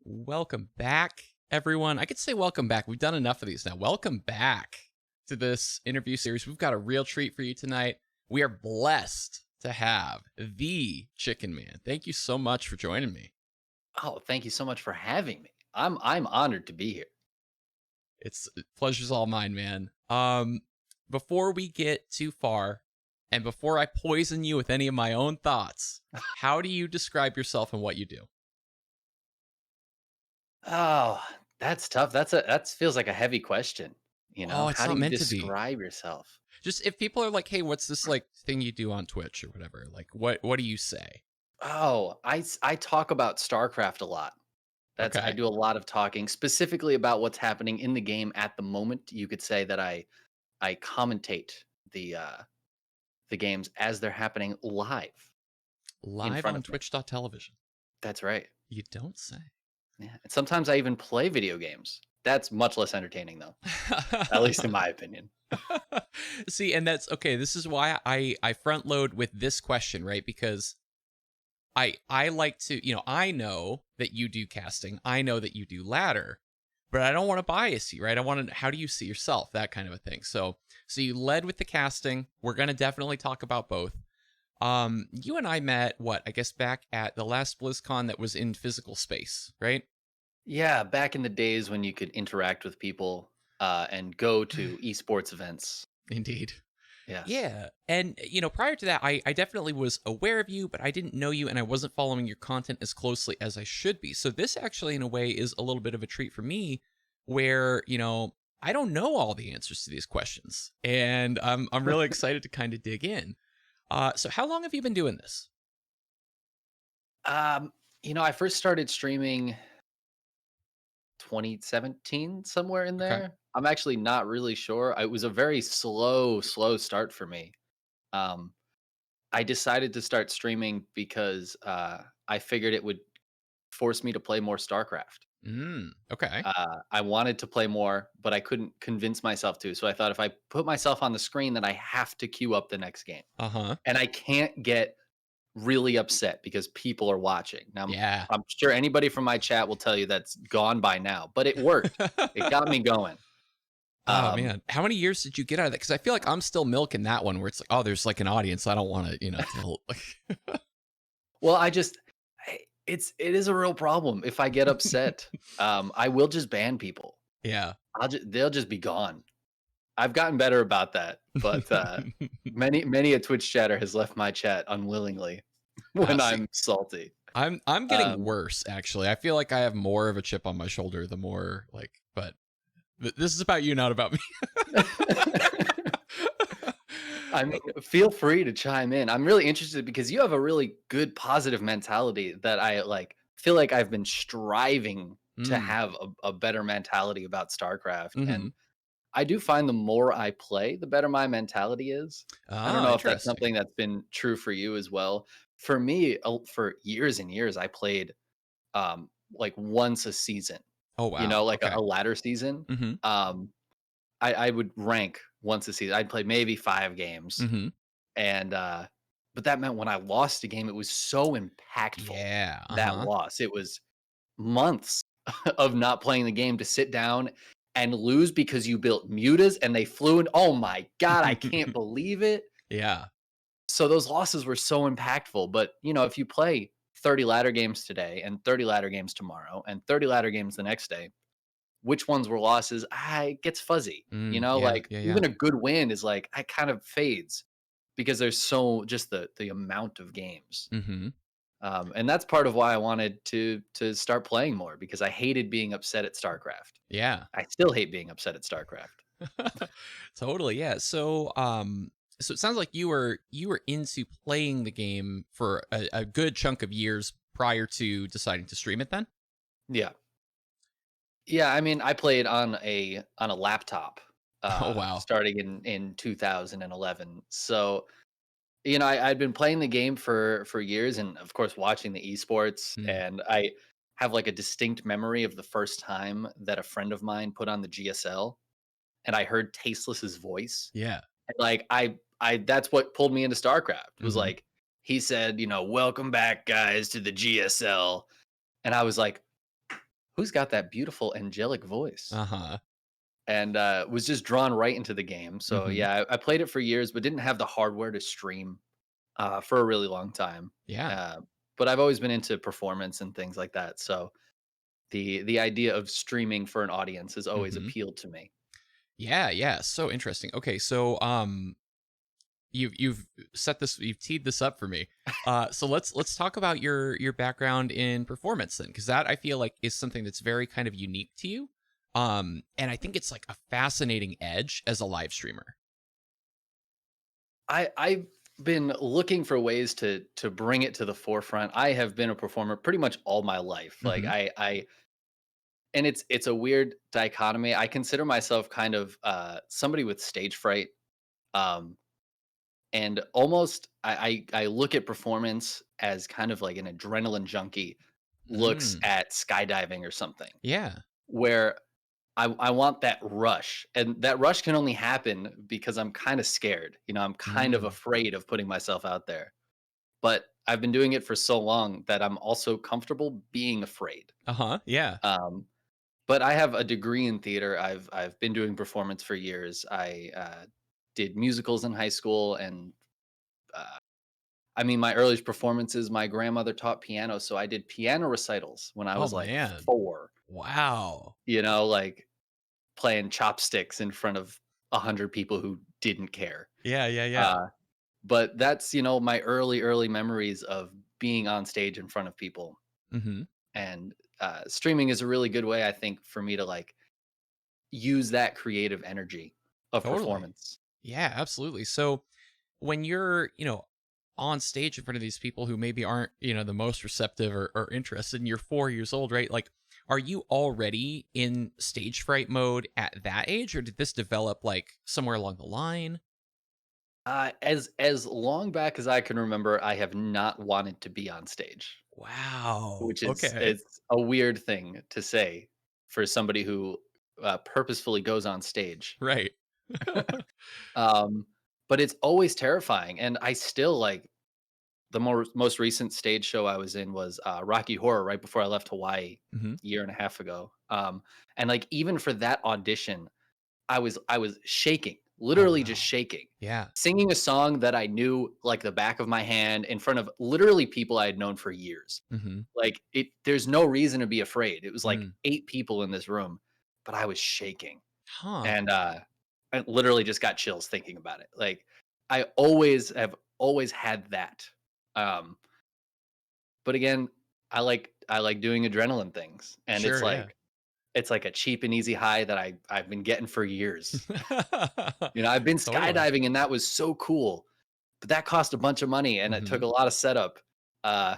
Welcome back, everyone. I could say welcome back. We've done enough of these now. Welcome back to this interview series. We've got a real treat for you tonight. We are blessed to have the Chickenman. Thank you so much for joining me. Oh, thank you so much for having me. I'm honored to be here. It's pleasure's all mine, man. Before we get too far, and before I poison you with any of my own thoughts, how do you describe yourself and what you do? Oh, that's tough. That feels like a heavy question. Oh, it's How do not you meant to be. describe yourself? Just if people are like, "Hey, what's this like thing you do on Twitch or whatever?" Like, what do you say? Oh, I talk about Starcraft a lot. I Okay. do a lot of talking specifically about what's happening in the game at the moment. You could say that I commentate the games as they're happening live in Live front on of me. Twitch.television. That's right. You don't say. Yeah. And sometimes I even play video games. That's much less entertaining though, at least in my opinion. See, and that's okay. This is why I front load with this question, right? Because I like to, I know that you do casting. I know that you do ladder, but I don't want to bias you, right? I want to how do you see yourself? That kind of a thing. So you led with the casting. We're going to definitely talk about both. You and I met I guess back at the last BlizzCon that was in physical space, right? Yeah, back in the days when you could interact with people and go to esports events. Indeed. Yes. Yeah. And, prior to that, I definitely was aware of you, but I didn't know you and I wasn't following your content as closely as I should be. So this actually, in a way, is a little bit of a treat for me where, I don't know all the answers to these questions. And I'm really excited to kind of dig in. So how long have you been doing this? Um, I first started streaming 2017, somewhere in Okay. there. I'm actually not really sure. It was a very slow start for me. Um, I decided to start streaming because I figured it would force me to play more Starcraft. Okay. I wanted to play more, but I couldn't convince myself to. So I thought if I put myself on the screen, then I have to queue up the next game. Uh-huh. And I can't get really upset because people are watching. Now, Yeah. I'm sure anybody from my chat will tell you that's gone by now, but it worked. It got me going. Oh Um, man, how many years did you get out of that? Because I feel like I'm still milking that one where it's like, oh, there's like an audience. I don't want to, tell. well, it is a real problem. If I get upset, I will just ban people. Yeah. They'll just be gone. I've gotten better about that, but many a Twitch chatter has left my chat unwillingly when See, I'm salty. I'm getting Um, worse actually. I feel like I have more of a chip on my shoulder the more like, but this is about you, not about me. I mean, feel free to chime in. I'm really interested because you have a really good positive mentality that I like. Feel like I've been striving to Mm. have a better mentality about StarCraft, Hmm. and I do find the more I play, the better my mentality is. I don't Ah, know if that's interesting. something that's been true for you as well. For me, for years and years, I played like once a season. Oh wow. Like Okay. a ladder season. Mm-hmm. Um, I would rank once a season. I'd play maybe 5 games, Mm-hmm. and but that meant when I lost a game, it was so impactful. Yeah. That Uh-huh. loss, it was months of not playing the game to sit down and lose because you built mutas and they flew in. Oh my god, I can't believe it. Yeah. So those losses were so impactful. But if you play 30 ladder games today and 30 ladder games tomorrow and 30 ladder games the next day, which ones were losses, it gets fuzzy. Yeah. Like Yeah. Yeah. even a good win is like I kind of fades because there's so just the amount of games. Mm-hmm. And that's part of why I wanted to start playing more because I hated being upset at StarCraft. Yeah. I still hate being upset at StarCraft. Totally. Yeah. So it sounds like you were into playing the game for a good chunk of years prior to deciding to stream it then? Yeah. Yeah, I mean, I played on a laptop Oh wow. starting in 2011. So, I'd been playing the game for years and of course watching the esports, Hmm. and I have like a distinct memory of the first time that a friend of mine put on the GSL and I heard Tasteless's voice. Yeah. And like I that's what pulled me into StarCraft. Was Hmm. like he said, "Welcome back guys to the GSL." And I was like, who's got that beautiful angelic voice? Uh-huh. And was just drawn right into the game. So Mhm. yeah, I played it for years, but didn't have the hardware to stream for a really long time. Yeah. Uh, but I've always been into performance and things like that. So the idea of streaming for an audience has always Mhm. appealed to me. Yeah, yeah, so interesting. Okay, so, you've you've teed this up for me. So let's talk about your background in performance then, because that I feel like is something that's very kind of unique to you. And I think it's like a fascinating edge as a live streamer. I've been looking for ways to bring it to the forefront. I have been a performer pretty much all my life. Like Hmm. I and it's a weird dichotomy. I consider myself kind of somebody with stage fright. Um and almost I look at performance as kind of like an adrenaline junkie looks Mm. at skydiving or something, Yeah. where I want that rush, and that rush can only happen because I'm kind of scared. You know, I'm kind of Mm. afraid of putting myself out there. But I've been doing it for so long that I'm also comfortable being afraid. Uh-huh. Yeah. Um, but I have a degree in theater. I've been doing performance for years. I did musicals in high school, and uh, I mean, my earliest performances, my grandmother taught piano, so I did piano recitals when I Oh was like man. 4. Wow. You know, like playing chopsticks in front of 100 people who didn't care. Yeah, yeah, yeah. Uh, but that's, my early memories of being on stage in front of people. Hmm. And streaming is a really good way, I think, for me to like use that creative energy of Totally. performance. Yeah, absolutely. So when you're, on stage in front of these people who maybe aren't, the most receptive or interested, and you're 4 years old, right? Like, are you already in stage fright mode at that age, or did this develop like somewhere along the line? As long back as I can remember, I have not wanted to be on stage. Wow. Which is Okay. it's a weird thing to say for somebody who, purposefully goes on stage. Right. Um, but it's always terrifying, and I still, like the most recent stage show I was in was, Rocky Horror right before I left Hawaii Hmm. a year and a half ago, and, like, even for that audition, I was shaking, Oh literally just wow. shaking, Yeah. singing a song that I knew like the back of my hand in front of literally people I had known for years. Hmm. Like, there's no reason to be afraid. It was like Mm. 8 people in this room, but I was shaking, Huh. and, I literally just got chills thinking about it. Like, I always have always had that, um, but again, I like doing adrenaline things, and Sure. Yeah. it's like a cheap and easy high that I've been getting for years. I've been Totally. skydiving, and that was so cool, but that cost a bunch of money, and it Hmm. took a lot of setup. Uh,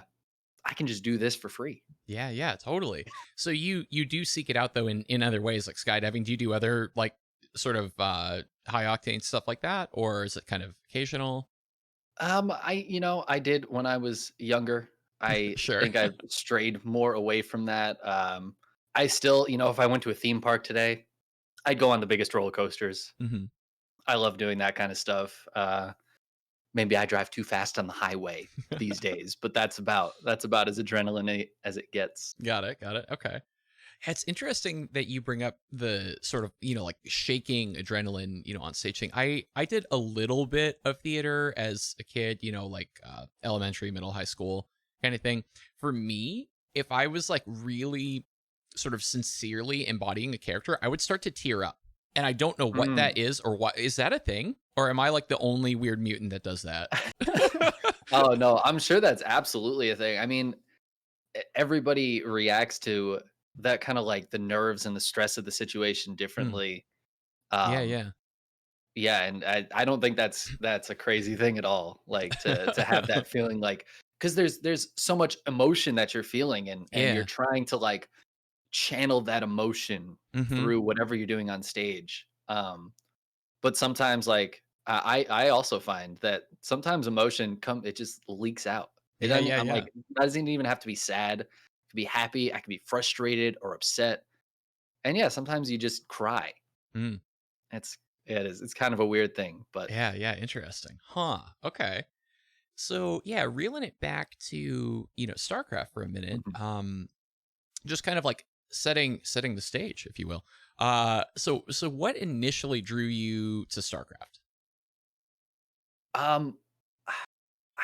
I can just do this for free. Yeah, yeah, totally. So you do seek it out though in other ways like skydiving. Do you do other like sort of high octane stuff like that, or is it kind of occasional? I did when I was younger. I Sure. think I've strayed more away from that. I still, if I went to a theme park today, I'd go on the biggest roller coasters. Hmm. I love doing that kind of stuff. Maybe I drive too fast on the highway these days, but that's about as adrenaline as it gets. Got it. Got it. Okay. It's interesting that you bring up the sort of, like shaking adrenaline, on stage thing. I did a little bit of theater as a kid, like elementary, middle, high school kind of thing. For me, if I was like really sort of sincerely embodying a character, I would start to tear up. And I don't know what that Mm. is, or what is that a thing? Or am I like the only weird mutant that does that? Oh no, I'm sure that's absolutely a thing. I mean, everybody reacts to that kind of like the nerves and the stress of the situation Hmm. differently. Yeah, Um, yeah. Yeah, and I don't think that's a crazy thing at all, like, to have that feeling, like, because there's so much emotion that you're feeling, and you're Yeah. trying to, like, channel that emotion Hmm. through whatever you're doing on stage, but sometimes, like, I also find that sometimes emotion it just leaks out. It Yeah, doesn't yeah, I'm like, yeah. it doesn't even have to be sad. It could be happy, I could be frustrated or upset, and yeah, sometimes you just cry. Mm. It's yeah, it is. It's kind of a weird thing, but Yeah, yeah, interesting. Huh. Okay. So, yeah, reeling it back to, StarCraft for a minute. Mhm. Just kind of like setting the stage, if you will. So what initially drew you to StarCraft? Um,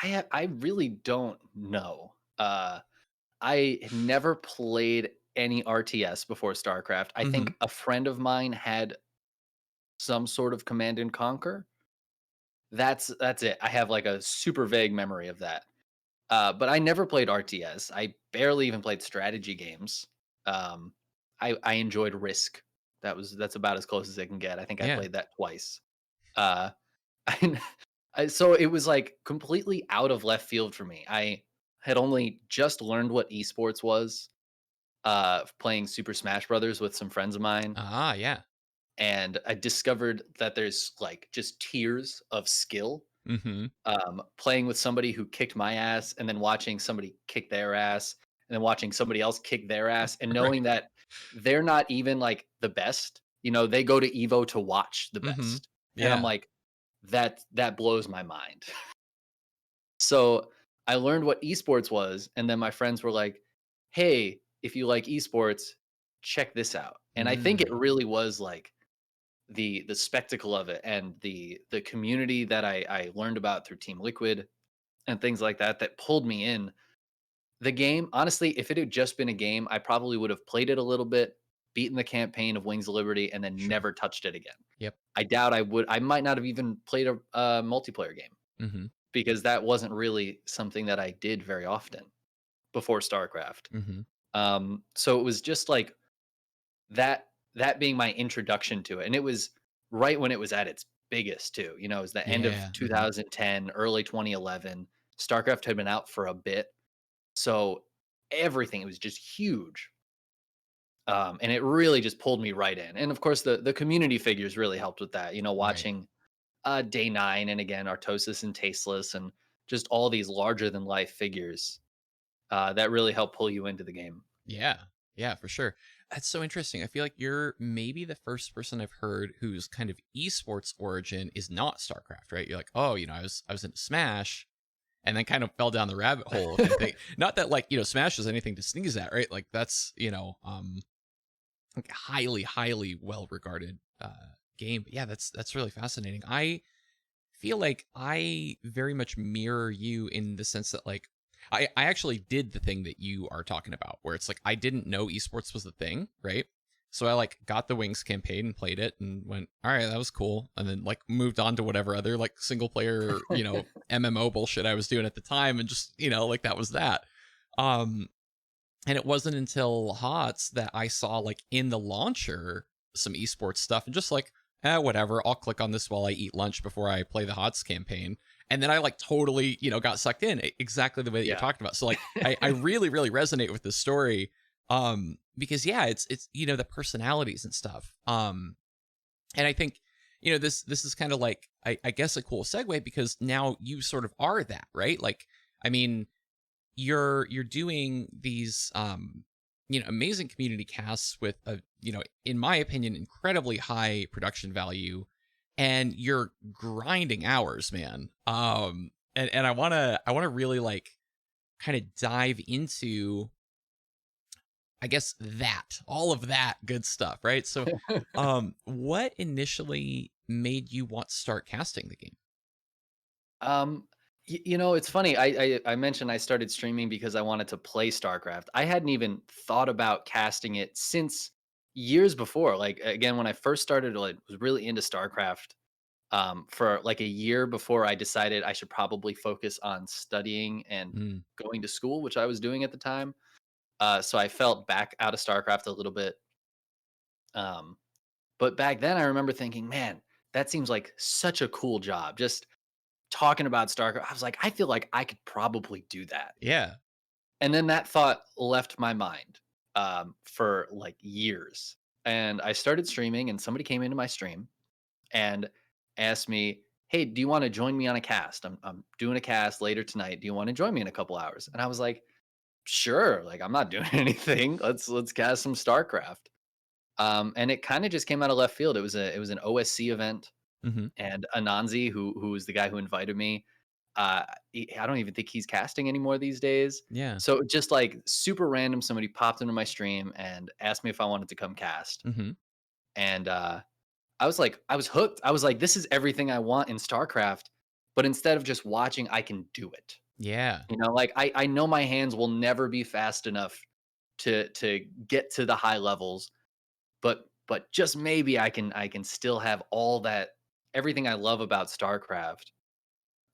I really don't know. I had never played any RTS before StarCraft. I Hmm. think a friend of mine had some sort of Command and Conquer. That's it. I have like a super vague memory of that. But I never played RTS. I barely even played strategy games. Um, I enjoyed Risk. That's about as close as I can get. I think I Yeah. played that twice. Uh, I, so it was like completely out of left field for me. I had only just learned what esports was, playing Super Smash Brothers with some friends of mine, Ah, yeah. and I discovered that there's like just tiers of skill. Hmm. Playing with somebody who kicked my ass, and then watching somebody kick their ass, and then watching somebody else kick their ass, and Right. knowing that they're not even like the best. You know, they go to Evo to watch the Hmm. best, and I'm Yeah. like, that blows my mind. So I learned what esports was, and then my friends were like, "Hey, if you like esports, check this out." And I think it Mm. really was like the spectacle of it, and the community that I learned about through Team Liquid and things like that that pulled me in. The game, honestly, if it had just been a game, I probably would have played it a little bit, beaten the campaign of Wings of Liberty, and then Sure. never touched it again. Yep. I doubt I would. I might not have even played a multiplayer game Hmm. because that wasn't really something that I did very often before StarCraft. Hmm. So it was just like that being my introduction to it, and it was right when it was at its biggest too. You know, it was the end of Yeah. Hmm. 2010, early 2011. StarCraft had been out for a bit, so everything it was just huge. And it really just pulled me right in. And of course, the community figures really helped with that. You know, Right. watching Day Nine and again Artosis and Tasteless and just all these larger than life figures that really helped pull you into the game. Yeah. Yeah, for sure. That's so interesting. I feel like you're maybe the first person I've heard whose kind of esports origin is not StarCraft, right? You're like, oh, I was into Smash and then kind of fell down the rabbit hole kind of thing. Not that like, Smash is anything to sneeze at, right? Like that's, like highly, highly well regarded game. But yeah, that's really fascinating. I feel like I very much mirror you in the sense that like I actually did the thing that you are talking about, where it's like I didn't know esports was the thing, right? So I like got the Wings campaign and played it and went, all right, that was cool. And then like moved on to whatever other like single player, MMO bullshit I was doing at the time and just, like that was that. Um and it wasn't until HOTS that I saw like in the launcher some esports stuff and just like, whatever, I'll click on this while I eat lunch before I play the HOTS campaign. And then I like totally, got sucked in exactly the way that you're Yeah. talking about. So like I really, really resonate with this story. Because yeah, it's the personalities and stuff. And I think, this is kind of like I guess a cool segue because now you sort of are that, right? Like, I mean, you're doing these amazing community casts with a in my opinion incredibly high production value, and you're grinding hours, man. And I want to really like kind of dive into, I guess, that all of that good stuff, right? So what initially made you want to start casting the game? Um, it's funny. I mentioned I started streaming because I wanted to play StarCraft. I hadn't even thought about casting it since years before. Like again, when I first started, like was really into StarCraft. For like a year before I decided I should probably focus on studying and Mm, going to school, which I was doing at the time. So I felt back out of StarCraft a little bit. Um, but back then, I remember thinking, man, that seems like such a cool job. Just talking about StarCraft, I was like, I feel like I could probably do that. yeah. And then that thought left my mind for like years. And I started streaming, and somebody came into my stream and asked me, "Hey, do you want to join me on a cast? I'm doing a cast later tonight. Do you want to join me in a couple hours?" And I was like, "Sure." Like I'm not doing anything. Let's cast some StarCraft. And it kind of just came out of left field. It was an OSC event, Hmm. and Ananzi, who was the guy who invited me, Uh, I don't even think he's casting anymore these days. Yeah. So just like super random, somebody popped into my stream and asked me if I wanted to come cast, Mhm. and I was hooked. I was like, this is everything I want in StarCraft, but instead of just watching, I can do it. Yeah. You know, like I know my hands will never be fast enough to get to the high levels, but just maybe I can still have all that everything I love about StarCraft,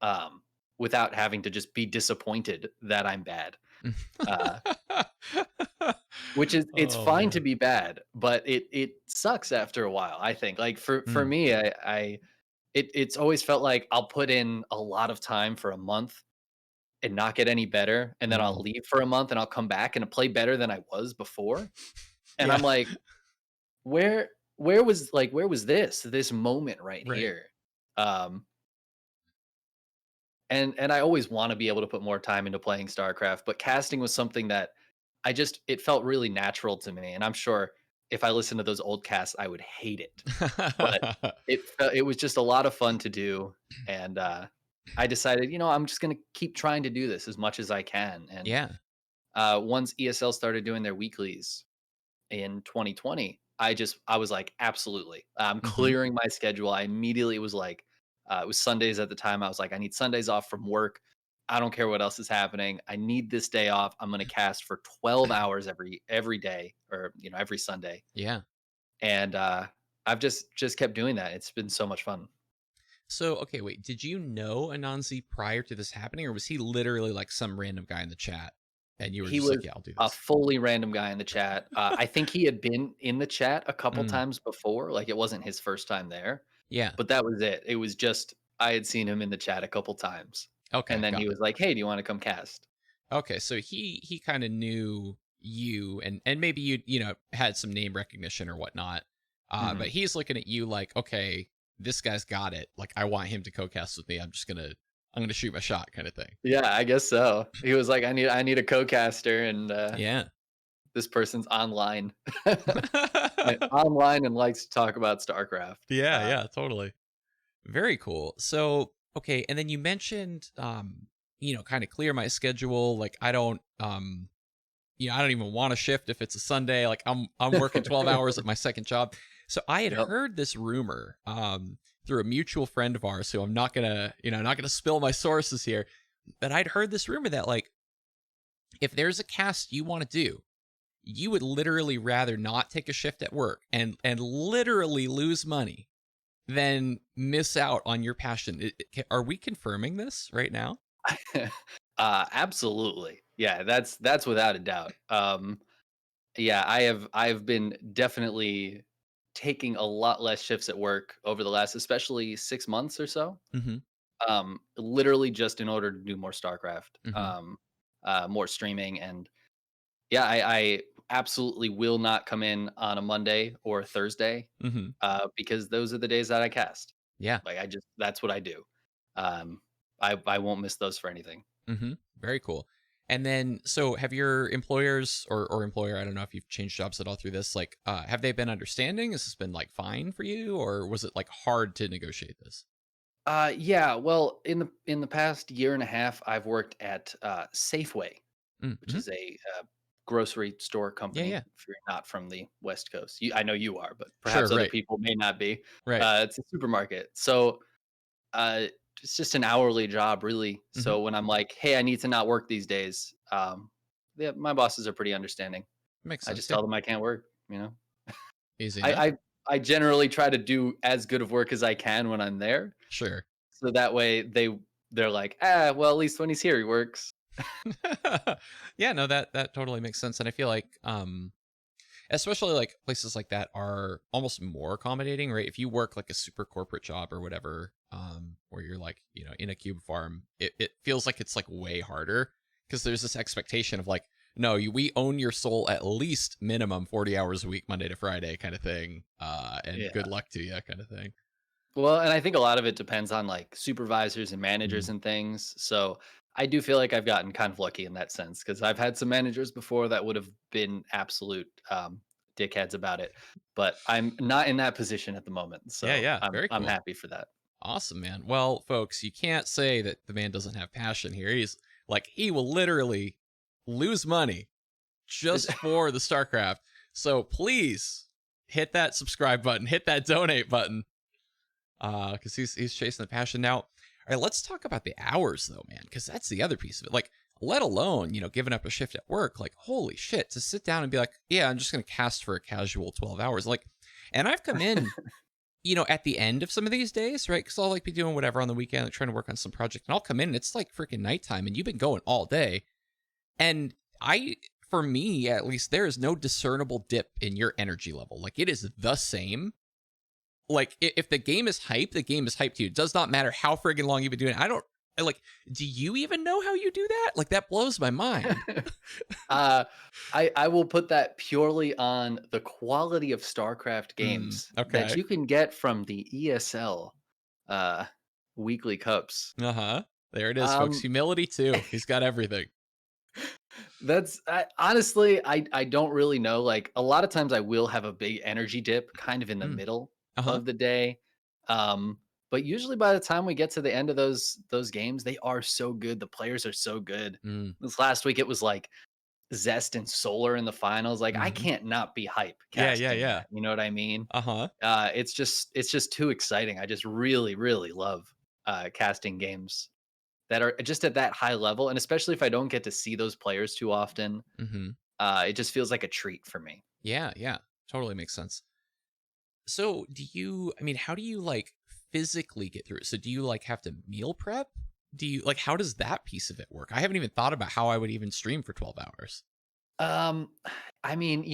um, without having to just be disappointed that I'm bad. Uh, which is it's Oh, fine to man. be bad, but it sucks after a while, I think. Like for Mm, me, it's always felt like I'll put in a lot of time for a month and not get any better, and then I'll mm. leave for a month and I'll come back and play better than I was before. And Yeah. I'm like, where was this moment right Right. here? Um and I always want to be able to put more time into playing StarCraft, but casting was something that it felt really natural to me, and I'm sure if I listened to those old casts, I would hate it. But it was just a lot of fun to do, and I decided, I'm just gonna keep trying to do this as much as I can. And Yeah. once ESL started doing their weeklies in 2020, I was like, absolutely, I'm Mhm. clearing my schedule. I immediately was like, it was Sundays at the time. I was like, I need Sundays off from work. I don't care what else is happening. I need this day off. I'm going to cast for 12 hours every day, or every Sunday. Yeah. And I've just kept doing that. It's been so much fun. So, okay, wait, did you know Anansi prior to this happening, or was he literally like some random guy in the chat and you were He just like, was "Yeah, I'll do a this"? fully random guy in the chat. I think he had been in the chat a couple Mm, times before. Like, it wasn't his first time there. yeah. But that was it. It was just I had seen him in the chat a couple times, and Okay, then he got it. was like, "Hey, do you wanna come cast?" Okay, so he kind of knew you, and maybe you had some name recognition or whatnot. But Mhm. he's looking at you like, okay, this guy's got it. Like, I want him to co-cast with me. I'm gonna shoot my shot, kind of thing. Yeah, I guess so. He was like, I need a co-caster, and, Yeah. this person's online. Online and likes to talk about StarCraft. Yeah, yeah, totally. Very cool. So, okay, and then you mentioned kind of clear my schedule. Like I don't even want to shift if it's a Sunday. Like I'm working 12 hours at my second job. So I had Yep. heard this rumor through a mutual friend of ours who I'm not gonna spill my sources here, but I'd heard this rumor that like if there's a cast you want to do, you would literally rather not take a shift at work and literally lose money than miss out on your passion. Are we confirming this right now? Absolutely. Yeah, that's without a doubt. Yeah, I've been definitely taking a lot less shifts at work over the last, especially 6 months or so. Mm-hmm. Literally just in order to do more StarCraft, Mm-hmm. more streaming, and yeah, I absolutely will not come in on a Monday or a Thursday, Mm-hmm. because those are the days that I cast. Yeah. Like, that's what I do. Um, I won't miss those for anything. Mm-hmm. Very cool. And then, so have your employers or employer, I don't know if you've changed jobs at all through this, like, have they been understanding? Has this been like fine for you, or was it like hard to negotiate this? Yeah, well, in the past year and a half, I've worked at Safeway, which Mm-hmm. is a grocery store Yeah, company. yeah. If you're not from the West Coast, I know you are, but Sure. perhaps other Right. people may not be. Right. It's a supermarket, so uh, it's just an hourly job, really. Mm-hmm. So when I'm like, "Hey, I need to not work these days," yeah, my bosses are pretty understanding. Makes I just sense. Yeah. tell them I can't work. You know, Easy I enough. I, I generally try to do as good of work as I can when I'm there, Sure. so that way they're like, ah, well, at least when he's here, he works. Yeah. No, that totally makes sense, and I feel like especially like places like that are almost more accommodating, right? If you work like a super corporate job or whatever, where you're like, in a cube farm, it feels like it's like way harder because there's this expectation of like, no, we own your soul at least minimum 40 hours a week, Monday to Friday kind of thing. And good Yeah. luck to you kind of thing. Well, and I think a lot of it depends on like supervisors and managers Mm. and things. So I do feel like I've gotten kind of lucky in that sense because I've had some managers before that would have been absolute dickheads about it, but I'm not in that position at the moment. Yeah, So yeah, very I'm cool. happy for that. Awesome, man. Well, folks, you can't say that the man doesn't have passion here. He's like, he will literally lose money just for the StarCraft. So please hit that subscribe button, hit that donate button, because he's chasing the passion. Now, all right, let's talk about the hours though, man, because that's the other piece of it. Like, let alone, giving up a shift at work, like, holy shit, to sit down and be like, yeah, I'm just going to cast for a casual 12 hours. Like, and I've come in, at the end of some of these days, right? Because I'll like be doing whatever on the weekend, like, trying to work on some project, and I'll come in and it's like freaking nighttime and you've been going all day. And for me, at least, there is no discernible dip in your energy level. Like, it is the same. Like, if the game is hype, the game is hype to you. It does not matter how friggin' long you've been doing it. Do you even know how you do that? Like, that blows my mind. I will put that purely on the quality of StarCraft games that Okay. you can get from the ESL uh, weekly cups. Uh-huh. There it is, folks. Um, Humility, too. He's got everything. honestly, I don't really know. Like a lot of times, I will have a big energy dip, kind of in the Mm. middle Uh-huh. of the day. Um, but usually, by the time we get to the end of those games, they are so good. The players are so good. Mm. This last week, it was like Zest and Solar in the finals. Like I Mm-hmm. can't not be hype Yeah, yeah, casting yeah. that. You know what I mean? Uh-huh. It's just too exciting. I just really really love casting games that are just at that high level, and especially if I don't get to see those players too often, Mm-hmm. it just feels like a treat for me. Yeah, yeah. Totally makes sense. So how do you like physically get through it? So do you like have to meal prep? How does that piece of it work? I haven't even thought about how I would even stream for 12 hours. Um, I mean,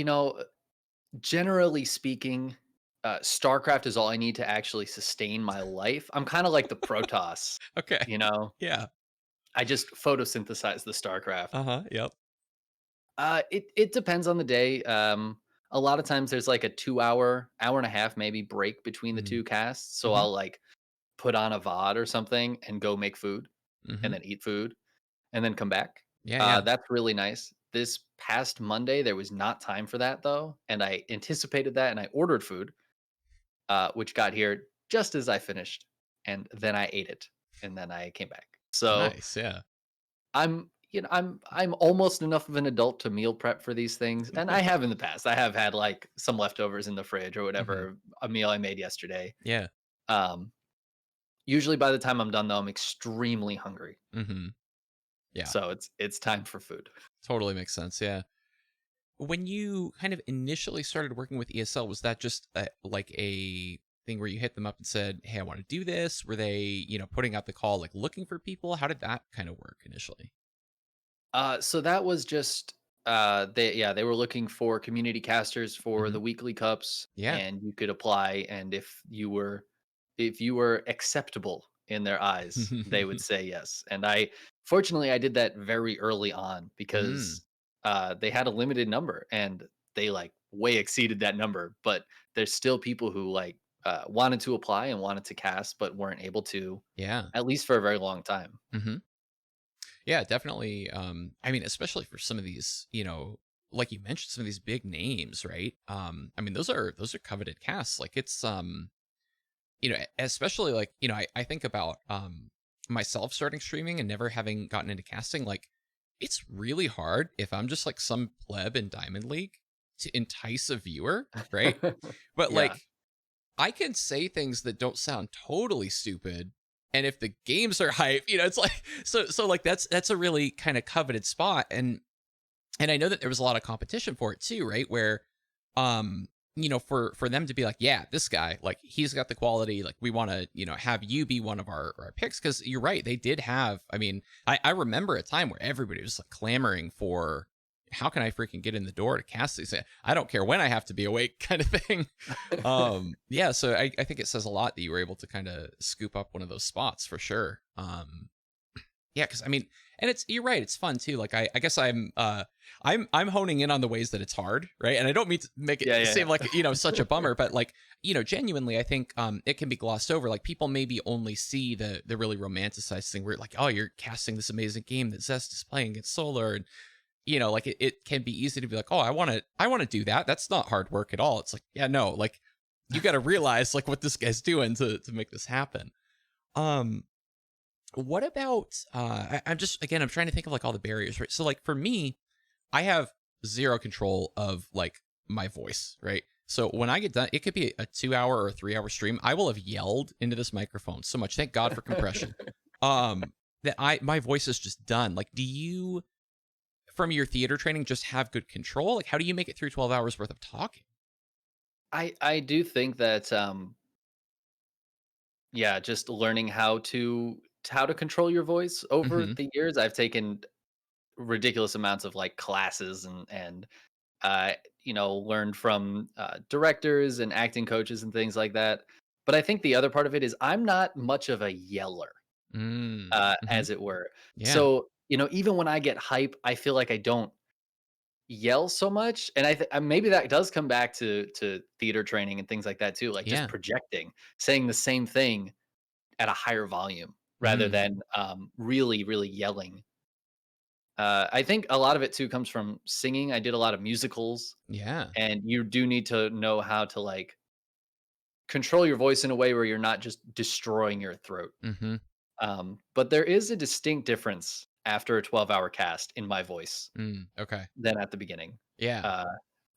generally speaking, StarCraft is all I need to actually sustain my life. I'm kind of like the Protoss, Okay. you know. Yeah. I just photosynthesize the StarCraft. Uh-huh. Yep. It depends on the day. A lot of times there's like a 2 hour, hour and a half maybe break between the Mm-hmm. two casts. So Mm-hmm. I'll like put on a VOD or something and go make food Mm-hmm. and then eat food and then come back. Yeah, yeah. That's really nice. This past Monday, there was not time for that though. And I anticipated that and I ordered food, which got here just as I finished. And then I ate it and then I came back. So Nice. Yeah. I'm almost enough of an adult to meal prep for these things, and I have in the past. I have had like some leftovers in the fridge or Mm-hmm. whatever, a meal I made yesterday. Yeah. Um, Usually by the time I'm done though, I'm extremely hungry. Mm-hmm. Yeah. So it's time for food. Totally makes sense. Yeah. When you kind of initially started working with ESL, was that just like a thing where you hit them up and said, "Hey, I want to do this"? Were they, putting out the call, like looking for people? How did that kind of work initially? So that was just they were looking for community casters for Hmm. the weekly cups, Yeah. and you could apply, and if you were acceptable in their eyes, they would say yes. And I did that very early on Mm, because they had a limited number and they like way exceeded that number, but there's still people who like wanted to apply and wanted to cast but weren't able to, yeah. at least for a very long time. Hmm. Yeah, definitely. Especially for some of these, like you mentioned, some of these big names, right? Those are coveted casts. Like it's especially like, I think about myself starting streaming and never having gotten into casting. Like, it's really hard if I'm just like some pleb in Diamond League to entice a viewer, right? But Yeah. like, I can say things that don't sound totally stupid, and if the games are hype, it's like, so like that's a really kind of coveted spot. And I know that there was a lot of competition for it too, right? Where for them to be like, yeah, this guy, like, he's got the quality, like, we want to, have you be one of our picks. Because you're right, they did have, I remember a time where everybody was like clamoring for, how can I freaking get in the door to cast these? I don't care when I have to be awake, kind of thing. Yeah, so I think it says a lot that you were able to kind of scoop up one of those spots for sure. Yeah, because and you're right, it's fun too. Like, I guess I'm honing in on the ways that it's hard, right? And I don't mean to make it Yeah, yeah, seem yeah. like, such a bummer, but like, genuinely, I think it can be glossed over. Like, people maybe only see the really romanticized thing where like, oh, you're casting this amazing game that Zest is playing against Solar, and like, it can be easy to be like, oh, I want to do that. That's not hard work at all. It's like, yeah, no, like, you got to realize like what this guy's doing to make this happen. Um, what about I'm just again I'm trying to think of like all the barriers, right? So like for me, I have zero control of like my voice, right? So when I get done, it could be a 2 hour or a 3 hour stream. I will have yelled into this microphone so much. Thank God for compression. Um, that my voice is just done. Like, do you from your theater training just have good control? Like, how do you make it through 12 hours worth of talking? I do think that yeah, just learning how to control your voice over Mm-hmm. the years. I've taken ridiculous amounts of like classes and uh, learned from directors and acting coaches and things like that. But I think the other part of it is I'm not much of a yeller, Mm. Mm-hmm. as it were. Yeah. So, even when I get hype, I feel like I don't yell so much. And maybe that does come back to theater training and things like that too, like just Yeah. projecting, saying the same thing at a higher volume rather Mm. than really, really yelling. I think a lot of it too comes from singing. I did a lot of musicals, Yeah. and you do need to know how to like control your voice in a way where you're not just destroying your throat. Mm-hmm. But there is a distinct difference after a 12-hour cast in my voice Mm. Okay. than at the beginning. Yeah. Uh,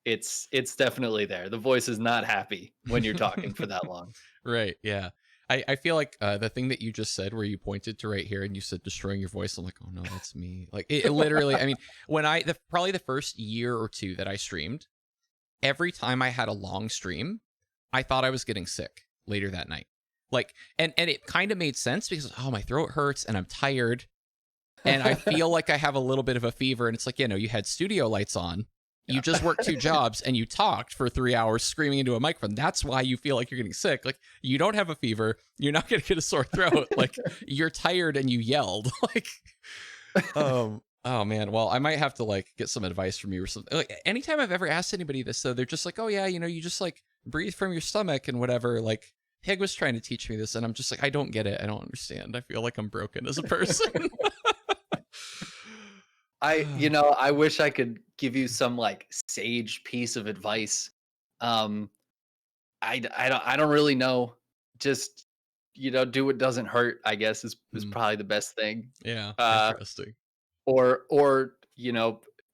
it's definitely there. The voice is not happy when you're talking for that long. Right. Yeah. I feel like the thing that you just said where you pointed to right here and you said destroying your voice, I'm like, oh no, that's me. Like it literally, I mean, when probably the first year or two that I streamed, every time I had a long stream, I thought I was getting sick later that night. Like, and it kind of made sense because, oh, my throat hurts and I'm tired and I feel like I have a little bit of a fever. And it's like, you had studio lights on. You just worked two Yeah. jobs and you talked for 3 hours screaming into a microphone. That's why you feel like you're getting sick. Like, you don't have a fever. You're not going to get a sore throat. Like, you're tired and you yelled. Like, oh man. Well, I might have to like get some advice from you or something. Like, anytime I've ever asked anybody this, though, they're just like, oh yeah, you just like breathe from your stomach and whatever. Like, Pig was trying to teach me this, and I'm just like, I don't get it. I don't understand. I feel like I'm broken as a person. I wish I could give you some like sage piece of advice. Um, I don't really know. Just do what doesn't hurt. I guess is Hmm. probably the best thing. Yeah, Uh, interesting. or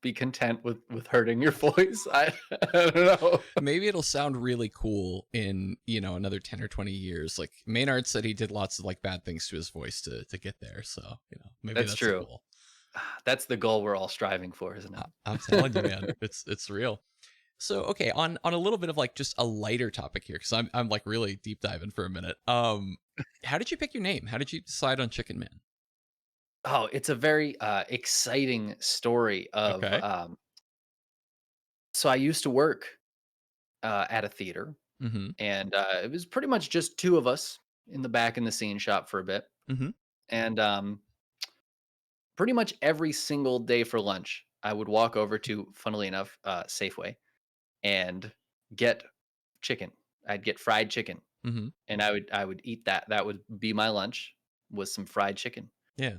be content with hurting your voice. I don't know. Maybe it'll sound really cool in another 10 or 20 years. Like Maynard said, he did lots of like bad things to his voice to get there. So maybe That's that's the true. goal. That's the goal we're all striving for, isn't it? I'm telling you, man, it's real. So okay, on a little bit of like just a lighter topic here, because I'm like really deep diving for a minute. How did you pick your name? How did you decide on Chicken Man? Oh, it's a very exciting story of Okay. so I used to work at a theater, Mm-hmm. and it was pretty much just two of us in the back in the scene shop for a bit. Mm-hmm. And pretty much every single day for lunch, I would walk over to, funnily enough, Safeway and get chicken. I'd get fried chicken, Mm-hmm. and I would eat that. That would be my lunch, was some fried chicken. Yeah.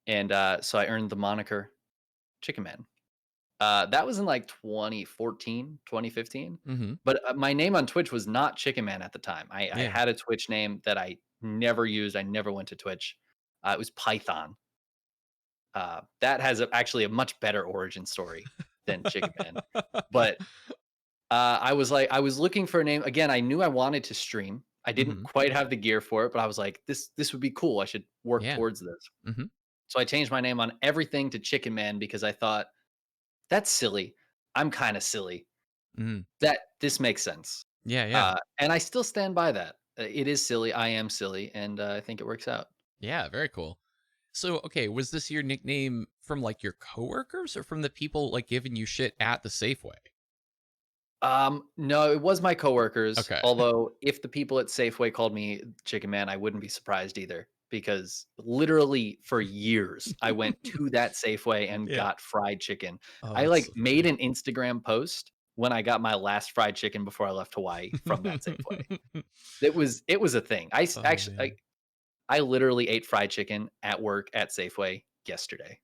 And so I earned the moniker Chicken Man. That was in like 2014, 2015. Mm-hmm. But my name on Twitch was not Chicken Man at the time. I Yeah. had a Twitch name that I never used. I never went to Twitch. It was Python. That has actually a much better origin story than Chicken Man. But I was looking for a name. Again, I knew I wanted to stream. I didn't Mm-hmm. quite have the gear for it, but I was like, this would be cool. I should work Yeah. towards this. Mm-hmm. So I changed my name on everything to Chicken Man because I thought that's silly. I'm kind of silly. Mm-hmm. That this makes sense. Yeah. Yeah. And I still stand by that. It is silly. I am silly, and I think it works out. Yeah. Very cool. So, okay, was this your nickname from like your coworkers or from the people like giving you shit at the Safeway? No, it was my coworkers. Okay. Although, if the people at Safeway called me Chicken Man, I wouldn't be surprised either. Because literally for years, I went to that Safeway and Yeah. got fried chicken. Oh, I that's like so made an Instagram post when I got my last fried chicken before I left Hawaii from that Safeway. funny. It was a thing. Oh man. I literally ate fried chicken at work at Safeway yesterday.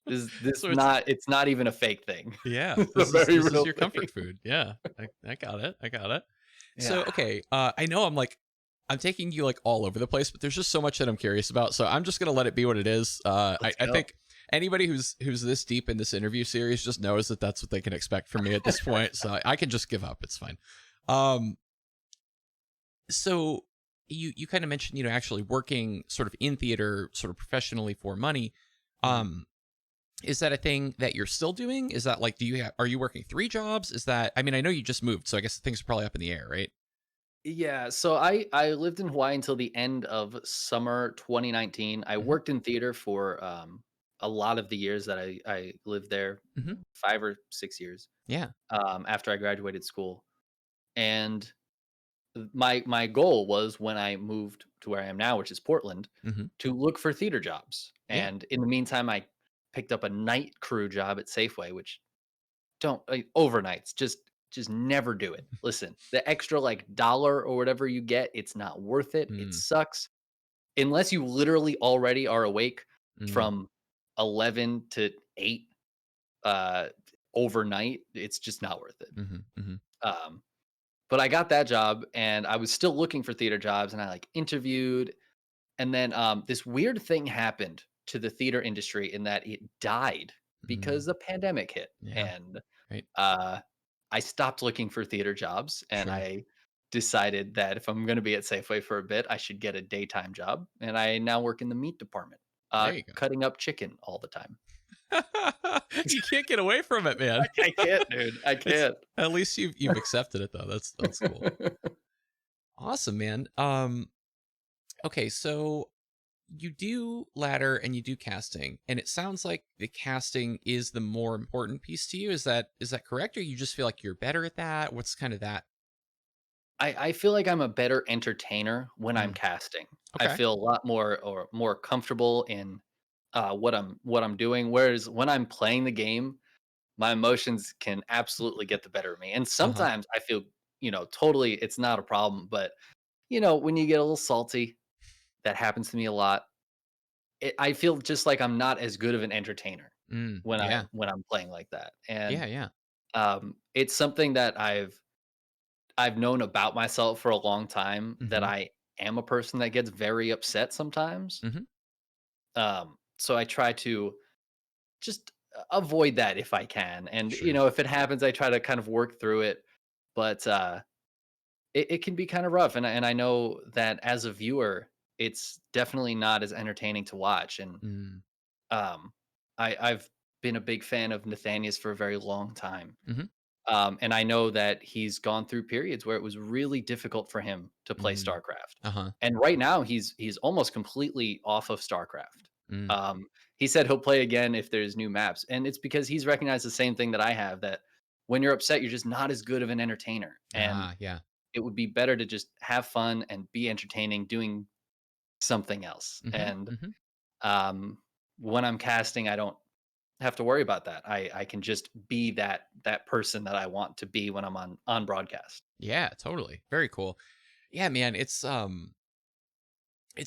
This So not it's not even a fake thing. yeah, It's a very this is real your thing. comfort food. Yeah. I got it. I got it. So, Yeah. okay, I know I'm like I'm taking you like all over the place, but there's just so much that I'm curious about. So I'm just gonna let it be what it is. Let's I go. think anybody who's this deep in this interview series just knows that that's what they can expect from me at this point. So I can just give up. It's fine. Um, so you kind of mentioned, actually working sort of in theater, sort of professionally for money. Mhm. Um, is that a thing that you're still doing? Is that like, are you working three jobs? Is that, I mean, I know you just moved, so I guess things are probably up in the air, right? Yeah, so I lived in Hawaii until the end of summer 2019. I Hmm. worked in theater for a lot of the years that I lived there, Hmm. 5 or 6 years Yeah. after I graduated school. And my goal was when I moved to where I am now, which is Portland, Hmm. to look for theater jobs. Yeah. And in the meantime, I picked up a night crew job at Safeway, which don't overnights, just never do it. Listen, the extra, like, dollar or whatever you get, it's not worth it, it Mm, sucks. Unless you literally already are awake mm, from 11 to 8, uh, overnight, it's just not worth it. mhm, mhm, Um, but I got that job, and I was still looking for theater jobs, and I, like, interviewed, and then, this weird thing happened to the theater industry in that it died because mm. the pandemic hit, Yeah, and right. uh, I stopped looking for theater jobs, and Sure. I decided that if I'm gonna be at Safeway for a bit, I should get a daytime job, and I now work in the meat department, There you go. cutting up chicken all the time. You can't get away from it, man. I can't, dude. I It's can't. at least you've accepted it though. That's cool. Awesome, man. Okay, so you do ladder and you do casting, and it sounds like the casting is the more important piece to you. Is that correct, or you just feel like you're better at that? What's kind of that? I feel like I'm a better entertainer when I'm Mm, casting. I okay. feel a lot more comfortable in, what I'm doing, whereas when I'm playing the game, my emotions can absolutely get the better of me, and Uh huh. sometimes I feel, totally it's not a problem, but, when you get a little salty, that happens to me a lot, I feel just like I'm not as good of an entertainer Mm, when yeah. I'm playing like that, and, Yeah. Yeah. it's something that I've known about myself for a long time, that Mm-hmm. I am a person that gets very upset sometimes. Mm-hmm. So I try to just avoid that if I can. And, Sure. if it happens, I try to kind of work through it. But it can be kind of rough. And I know that as a viewer, it's definitely not as entertaining to watch. And Mm, um, I've been a big fan of Nathanius for a very long time. mm-hmm. And I know that he's gone through periods where it was really difficult for him to play Mm, StarCraft. uh-huh. And right now he's almost completely off of StarCraft. Mm, Um, he said he'll play again if there's new maps. And it's because he's recognized the same thing that I have, that when you're upset, you're just not as good of an entertainer. And ah, yeah. it would be better to just have fun and be entertaining doing something else. Mm-hmm. And Mm-hmm. um, when I'm casting, I don't have to worry about that. I can just be that person that I want to be when I'm on broadcast. Yeah, totally. Very cool. Yeah, man, it's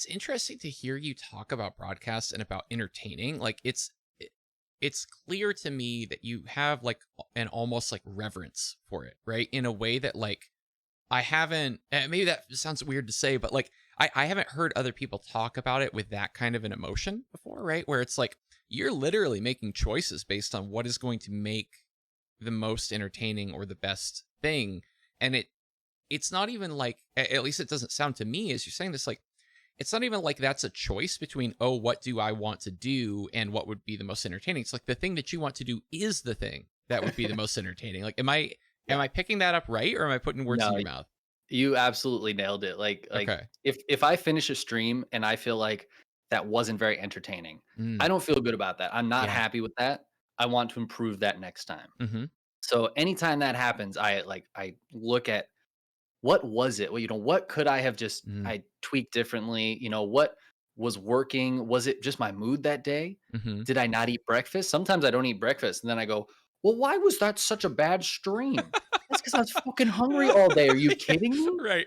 interesting to hear you talk about broadcast and about entertaining. Like it's clear to me that you have like an almost like reverence for it, right? In a way that like I haven't, maybe that sounds weird to say, but like I haven't heard other people talk about it with that kind of an emotion before, right? Where it's like you're literally making choices based on what is going to make the most entertaining or the best thing. And it's not even like, at least it doesn't sound to me as you're saying this, like it's not even like that's a choice between, oh, what do I want to do and what would be the most entertaining. It's like the thing that you want to do is the thing that would be the most entertaining. Like am Yeah. I picking that up right, or am I putting words in No, your mouth? you absolutely nailed it. Like Okay. if I finish a stream and I feel like that wasn't very entertaining, Mm, I don't feel good about that. I'm not yeah. happy with that. I want to improve that next time. Mhm. So anytime that happens, I look at what was it? Well, what could I have just Mm, I tweaked differently? What was working? Was it just my mood that day? mhm. Did I not eat breakfast? Sometimes I don't eat breakfast, and then I go, "Well, why was that such a bad stream?" That's because I was fucking hungry all day. Are you Yeah, kidding me? right.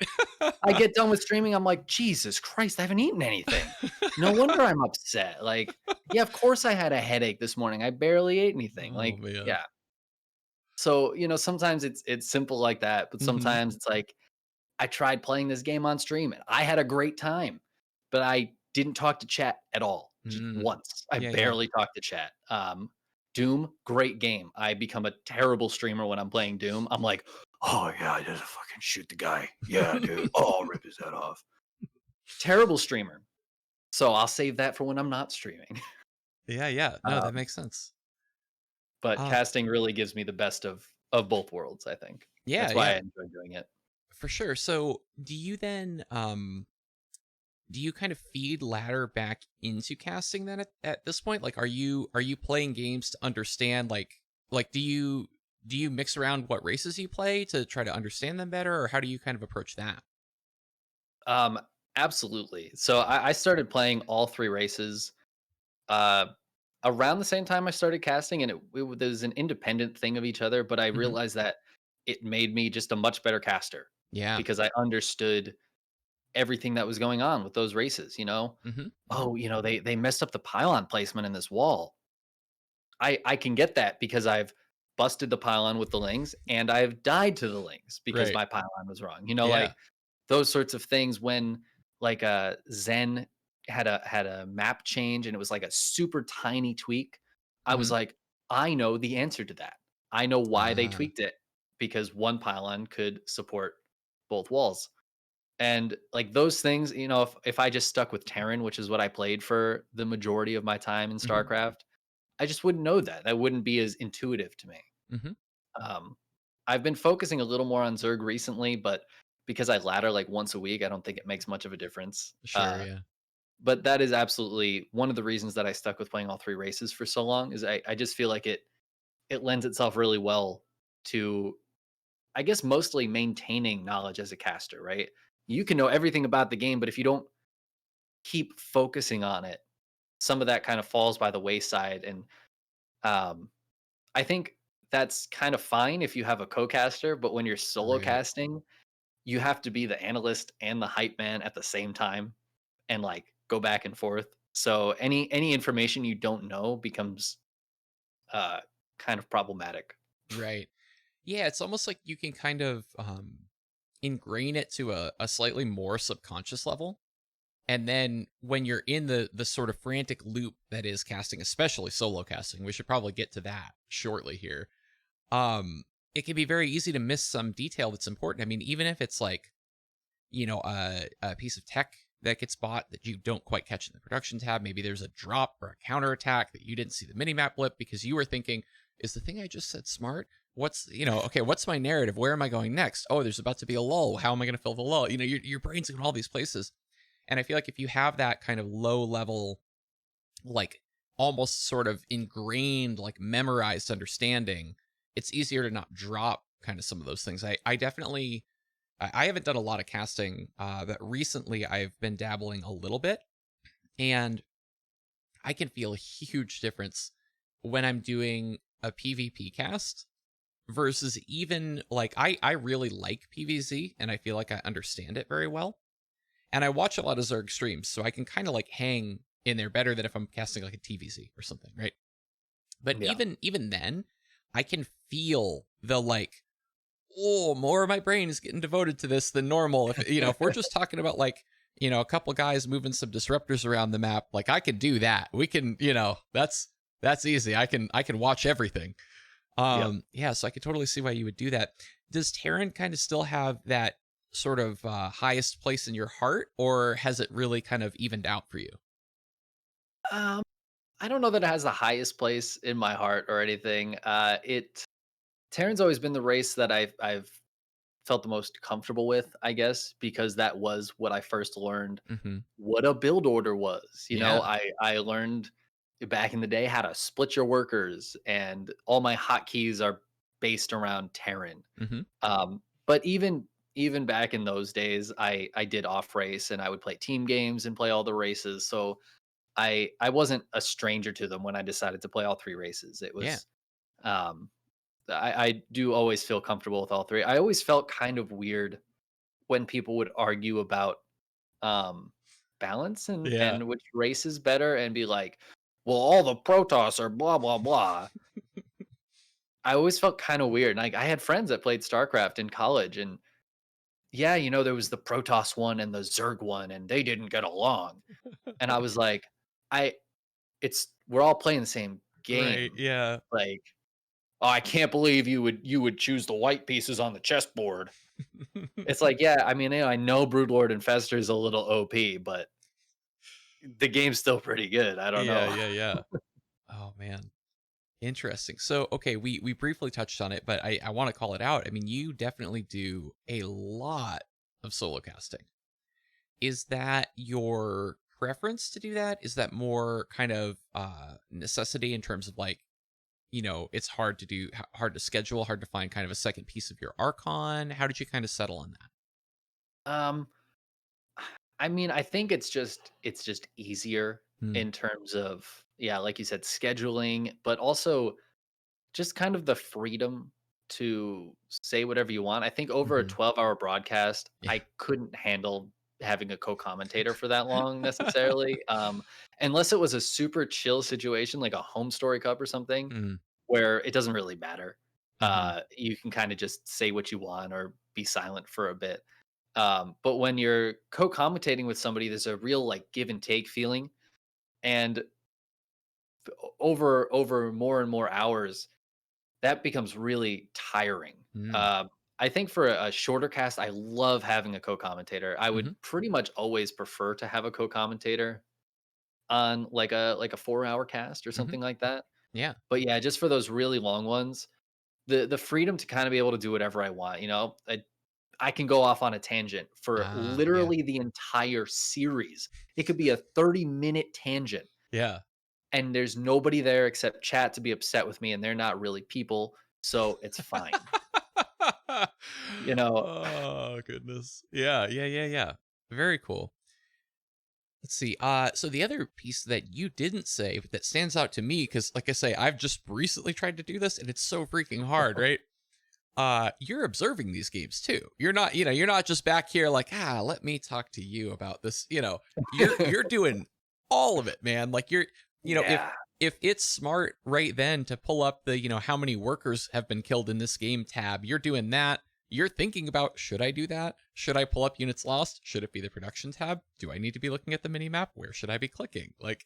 I get done with streaming, I'm like, "Jesus Christ, I haven't eaten anything. No wonder I'm upset." Like, yeah, of course I had a headache this morning. I barely ate anything. Oh, Like, man. yeah. So, sometimes it's simple like that, but Mhm. sometimes it's like I tried playing this game on stream and I had a great time, but I didn't talk to chat at all, just Mm. once. I Yeah, yeah. barely talked to chat. Doom, great game. I become a terrible streamer when I'm playing Doom. I'm like, oh yeah, I just fucking shoot the guy. Yeah, dude. Oh, I'll rip his head off. Terrible streamer. So I'll save that for when I'm not streaming. Yeah, yeah. No, that Um, makes sense. but Um, casting really gives me the best of both worlds, I think. yeah, That's why yeah, I enjoy doing it. for sure. So, do you then do you kind of feed ladder back into casting then at this point? Like are you playing games to understand like do you mix around what races you play to try to understand them better, or how do you kind of approach that? Um, absolutely. So I started playing all three races uh, around the same time I started casting, and it was an independent thing of each other. But I Mhm. realized that it made me just a much better caster Yeah. because I understood everything that was going on with those races. Mhm. Mhm. Oh, they messed up the pylon placement in this wall. I can get that because I've busted the pylon with the lings and I've died to the lings because Right. my pylon was wrong. Yeah. Like those sorts of things when like Zen had a map change and it was like a super tiny tweak. I was Mhm. like, I know the answer to that. I know why they Ah. tweaked it because one pylon could support both walls. And like those things, if I just stuck with Terran, which is what I played for the majority of my time in Mhm. StarCraft, I just wouldn't know that. That wouldn't be as intuitive to me. Mhm. Um, I've been focusing a little more on Zerg recently, but because I ladder like once a week, I don't think it makes much of a difference. Sure, yeah. But that is absolutely one of the reasons that I stuck with playing all three races for so long. Is I just feel like it lends itself really well to, I guess, mostly maintaining knowledge as a caster. Right? You can know everything about the game, but if you don't keep focusing on it, some of that kind of falls by the wayside. And um, I think that's kind of fine if you have a co-caster, but when you're solo Right. casting, you have to be the analyst and the hype man at the same time and like go back and forth. So any information you don't know becomes uh kind of problematic. Right. Yeah, it's almost like you can kind of ingrain it to a slightly more subconscious level. And then when you're in the sort of frantic loop that is casting, especially solo casting, we should probably get to that shortly here. Um, it can be very easy to miss some detail that's important. I mean, even if it's like, a piece of tech that gets bought that you don't quite catch in the production tab. Maybe there's a drop or a counterattack that you didn't see the minimap blip because you were thinking, is the thing I just said smart? Okay, what's my narrative? Where am I going next? Oh, there's about to be a lull. How am I going to fill the lull? Your brain's in all these places. And I feel like if you have that kind of low level, like almost sort of ingrained, like memorized understanding, it's easier to not drop kind of some of those things. I definitely I haven't done a lot of casting, but recently I've been dabbling a little bit, and I can feel a huge difference when I'm doing a PvP cast versus even like I really like PvZ and I feel like I understand it very well. And I watch a lot of Zerg streams, so I can kind of like hang in there better than if I'm casting like a TVZ or something, right? But Yeah. even then, I can feel the like, oh, more of my brain is getting devoted to this than normal. If we're just talking about like, a couple guys moving some disruptors around the map, like I could do that. We can, that's easy. I can watch everything. Yep. Yeah, so I could totally see why you would do that. Does Terran kind of still have that sort of highest place in your heart, or has it really kind of evened out for you? Um I don't know that it has the highest place in my heart or anything. It Terran's always been the race that I've felt the most comfortable with, I guess, because that was what I first learned Hmm. what a build order was. Yeah. I learned back in the day how to split your workers, and all my hotkeys are based around Terran. Hmm. But even back in those days, I did off race and I would play team games and play all the races. So I wasn't a stranger to them when I decided to play all three races. It Yeah. was um, I do always feel comfortable with all three. I always felt kind of weird when people would argue about um, balance and Yeah. which race is better and be like, well, all the Protoss are blah blah blah. I always felt kind of weird. Like I had friends that played StarCraft in college, and yeah, there was the Protoss one and the Zerg one, and they didn't get along. And I was like, I it's we're all playing the same Right, game. yeah. Like, oh, I can't believe you would choose the white pieces on the chessboard. It's like, yeah, I mean, I know Broodlord Infestor is a little OP, but the game's still pretty good. I don't Yeah, know. yeah, yeah. Oh, man. Interesting. So, okay, we briefly touched on it, but I wanna call it out. I mean, you definitely do a lot of solo casting. Is that your preference to do that? Is that more kind of, necessity in terms of, like, it's hard to do, hard to schedule, hard to find kind of a second piece of your Archon? How did you kinda settle on that? Um, I mean, I think it's just easier Mm, in terms of, yeah, like you said, scheduling, but also just kind of the freedom to say whatever you want. I think over a mhm. 12-hour broadcast, Yeah. I couldn't handle having a co-commentator for that long necessarily. Unless it was a super chill situation like a home story cup or something Mm, where it doesn't really matter. mhm, You can kind of just say what you want or be silent for a bit. But when you're co-commentating with somebody, there's a real like give and take feeling. And over more and more hours, that becomes really tiring. mm, Uh, I think for a shorter cast, I love having a co-commentator. I would mhm, pretty much always prefer to have a co-commentator on like a 4-hour cast or mhm. something like that. Yeah. But yeah, just for those really long ones, the freedom to kind of be able to do whatever I want. I can go off on a tangent for Ah, yeah. literally the entire series. It could be a 30-minute tangent, Yeah. and there's nobody there except chat to be upset with me, and they're not really people, so it's fine. You know, Oh, goodness. Yeah, yeah, yeah, yeah. Very cool. Let's see. So the other piece that you didn't say but that stands out to me, because like I say, I've just recently tried to do this and it's so freaking hard, right? You're observing these games too. You're not just back here like, let me talk to you about this. You're doing all of it, man. Like yeah. if it's smart right then to pull up the, how many workers have been killed in this game tab, you're doing that. You're thinking about, should I do that? Should I pull up units lost? Should it be the production tab? Do I need to be looking at the mini map? Where should I be clicking? Like,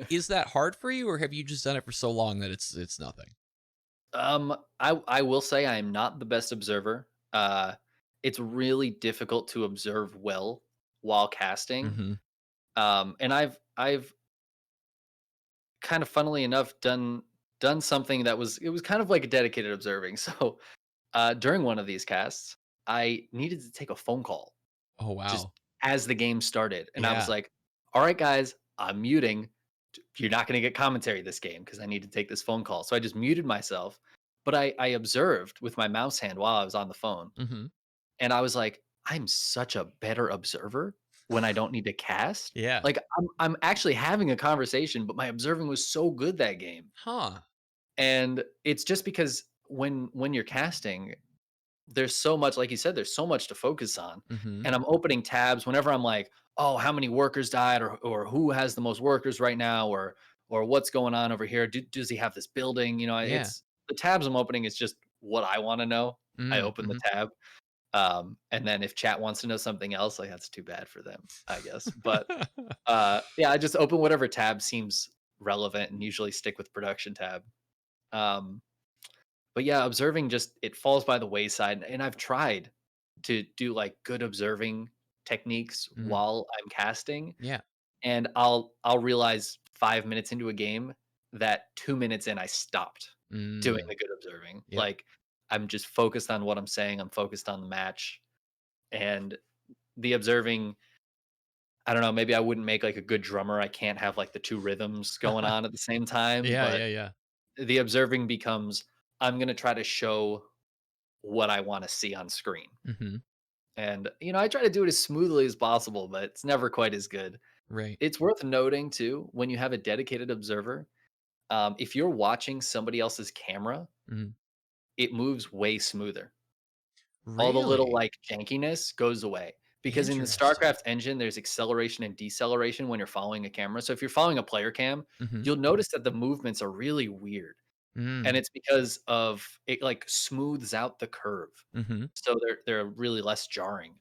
is that hard for you, or have you just done it for so long that it's nothing? I will say I am not the best observer. It's really difficult to observe well while casting. Mm-hmm. And I've kind of funnily enough done something that was kind of like a dedicated observing. So during one of these casts, I needed to take a phone call Oh just wow. as the game started, and I was Yeah. like, "All right, guys, I'm muting. You're not going to get commentary this game because I need to take this phone call." So I just muted myself, but I observed with my mouse hand while I was on the phone, Mm-hmm. and I was like, "I'm such a better observer when I don't need to cast." Yeah. Like I'm actually having a conversation, but my observing was so good that game. Huh. And it's just because when you're casting, there's so much, like you said, there's so much to focus on. Mm-hmm. And I'm opening tabs whenever I'm like, oh, how many workers died, or who has the most workers right now, or what's going on over here? Does he have this building? Yeah. It's the tabs I'm opening is just what I want to know. I Mm, open the mhm. tab. And then if chat wants to know something else, like that's too bad for them, I guess. But yeah, I just open whatever tab seems relevant and usually stick with production tab. Um, but yeah, observing just it falls by the wayside, and I've tried to do like good observing techniques Mm, while I'm casting, yeah. and I'll realize 5 minutes into a game that 2 minutes in I stopped doing Mm, the good observing. yep. Like I'm just focused on what I'm saying, I'm focused on the match, and the observing, I don't know, maybe I wouldn't make like a good drummer. I can't have like the 2 rhythms going on at the same time, Yeah, but yeah, yeah. the observing becomes I'm going to try to show what I wanna see on screen. Mhm. And, I try to do it as smoothly as possible, but it's never quite as good. Right. It's worth noting too, when you have a dedicated observer, if you're watching somebody else's camera, Mhm. it moves way smoother. All the little, Really? like, jankiness goes away. Because in the Interesting. StarCraft engine, there's acceleration and deceleration when you're following a camera. So if you're following a player cam, Mhm. you'll notice that the movements are really weird. Mm. and it's because of it, like, smooths out the curve, Mhm. so they're really less jarring,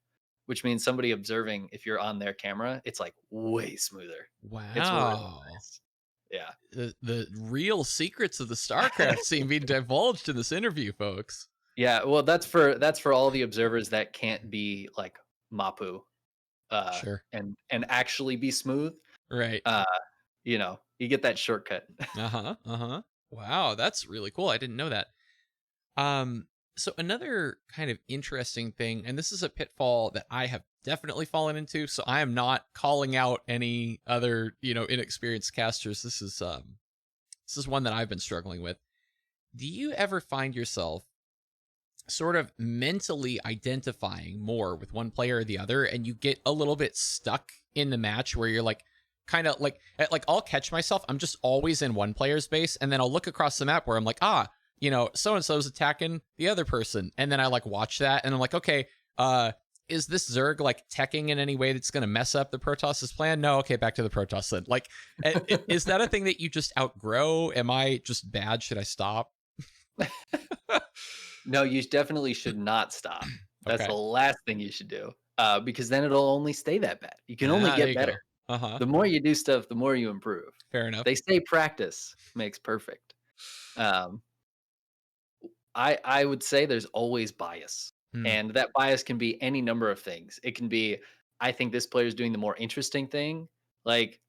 which means somebody observing, if you're on their camera, it's, like, way smoother. It's really Wow. nice. Yeah. The real secrets of the Starcraft scene being divulged in this interview, folks. Yeah, well, that's for all the observers that can't be, like, Mapu, Sure. and actually be smooth, Right. uh, you get that shortcut. Uh-huh. Uh-huh. Wow, that's really cool. I didn't know that. Um, so another kind of interesting thing, and this is a pitfall that I have definitely fallen into, so I am not calling out any other, inexperienced casters. This is one that I've been struggling with. Do you ever find yourself sort of mentally identifying more with one player or the other, and you get a little bit stuck in the match where you're like kind of like I'll catch myself, I'm just always in one player's base, and then I'll look across the map where I'm like, so and so's attacking the other person, and then I like watch that and I'm like, okay, is this Zerg like teching in any way that's going to mess up the Protoss's plan? No, okay, back to the Protoss then. Like, is that a thing that you just outgrow? Am I just bad? Should I stop? No, you definitely should not stop. That's the Okay. last thing you should do, because then it'll only stay that bad. You can only There get you better. go. Uh-huh. The more you do stuff, the more you improve. Fair enough. They say practice makes perfect. Um, I would say there's always bias, Hmm. and that bias can be any number of things. It can be, I think this player is doing the more interesting thing. Like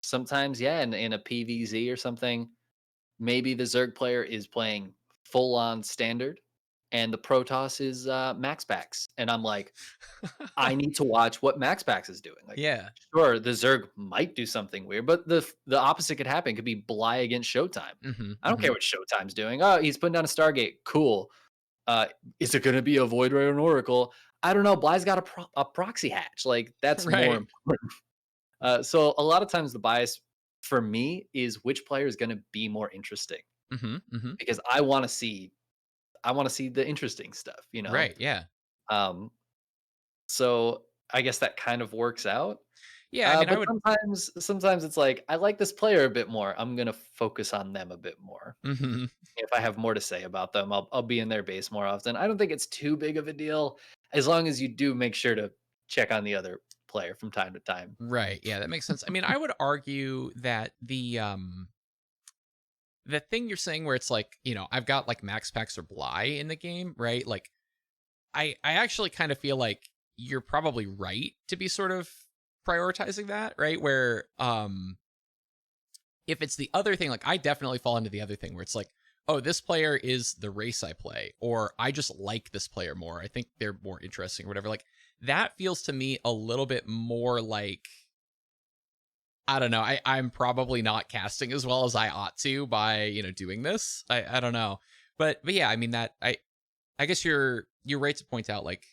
sometimes, yeah, in a PVZ or something, maybe the Zerg player is playing full on standard, and the Protoss is max packs, and I'm like, I need to watch what Max Pax is doing. Like, Yeah. sure, the Zerg might do something weird, but the opposite could happen. It could be Bly against Showtime. Mhm, I don't care mhm. what Showtime's doing. Oh, he's putting down a Stargate. Cool. Is it going to be a Void Ray or an Oracle? I don't know. Bly's got a proxy hatch. Like that's more Right. important. So a lot of times the bias for me is which player is going to be more interesting Mhm, mhm. because I want to see the interesting stuff. Right, yeah. Um, so I guess that kind of works out. Yeah, I mean, I But would. sometimes it's like, I like this player a bit more. I'm gonna focus on them a bit more. Mhm. If I have more to say about them, I'll be in their base more often. I don't think it's too big of a deal as long as you do make sure to check on the other player from time to time. Right, yeah, that makes sense. I mean, I would argue that the thing you're saying where it's like, I've got, like, Max Pax or Bly in the game, right? Like, I actually kind of feel like you're probably right to be sort of prioritizing that, right? Where, if it's the other thing, like I definitely fall into the other thing where it's like, oh, this player is the race I play, or I just like this player more. I think they're more interesting or whatever. Like that feels to me a little bit more like, I don't know. I'm probably not casting as well as I ought to by, doing this. I don't know. But yeah, I mean that I guess you're right to point out like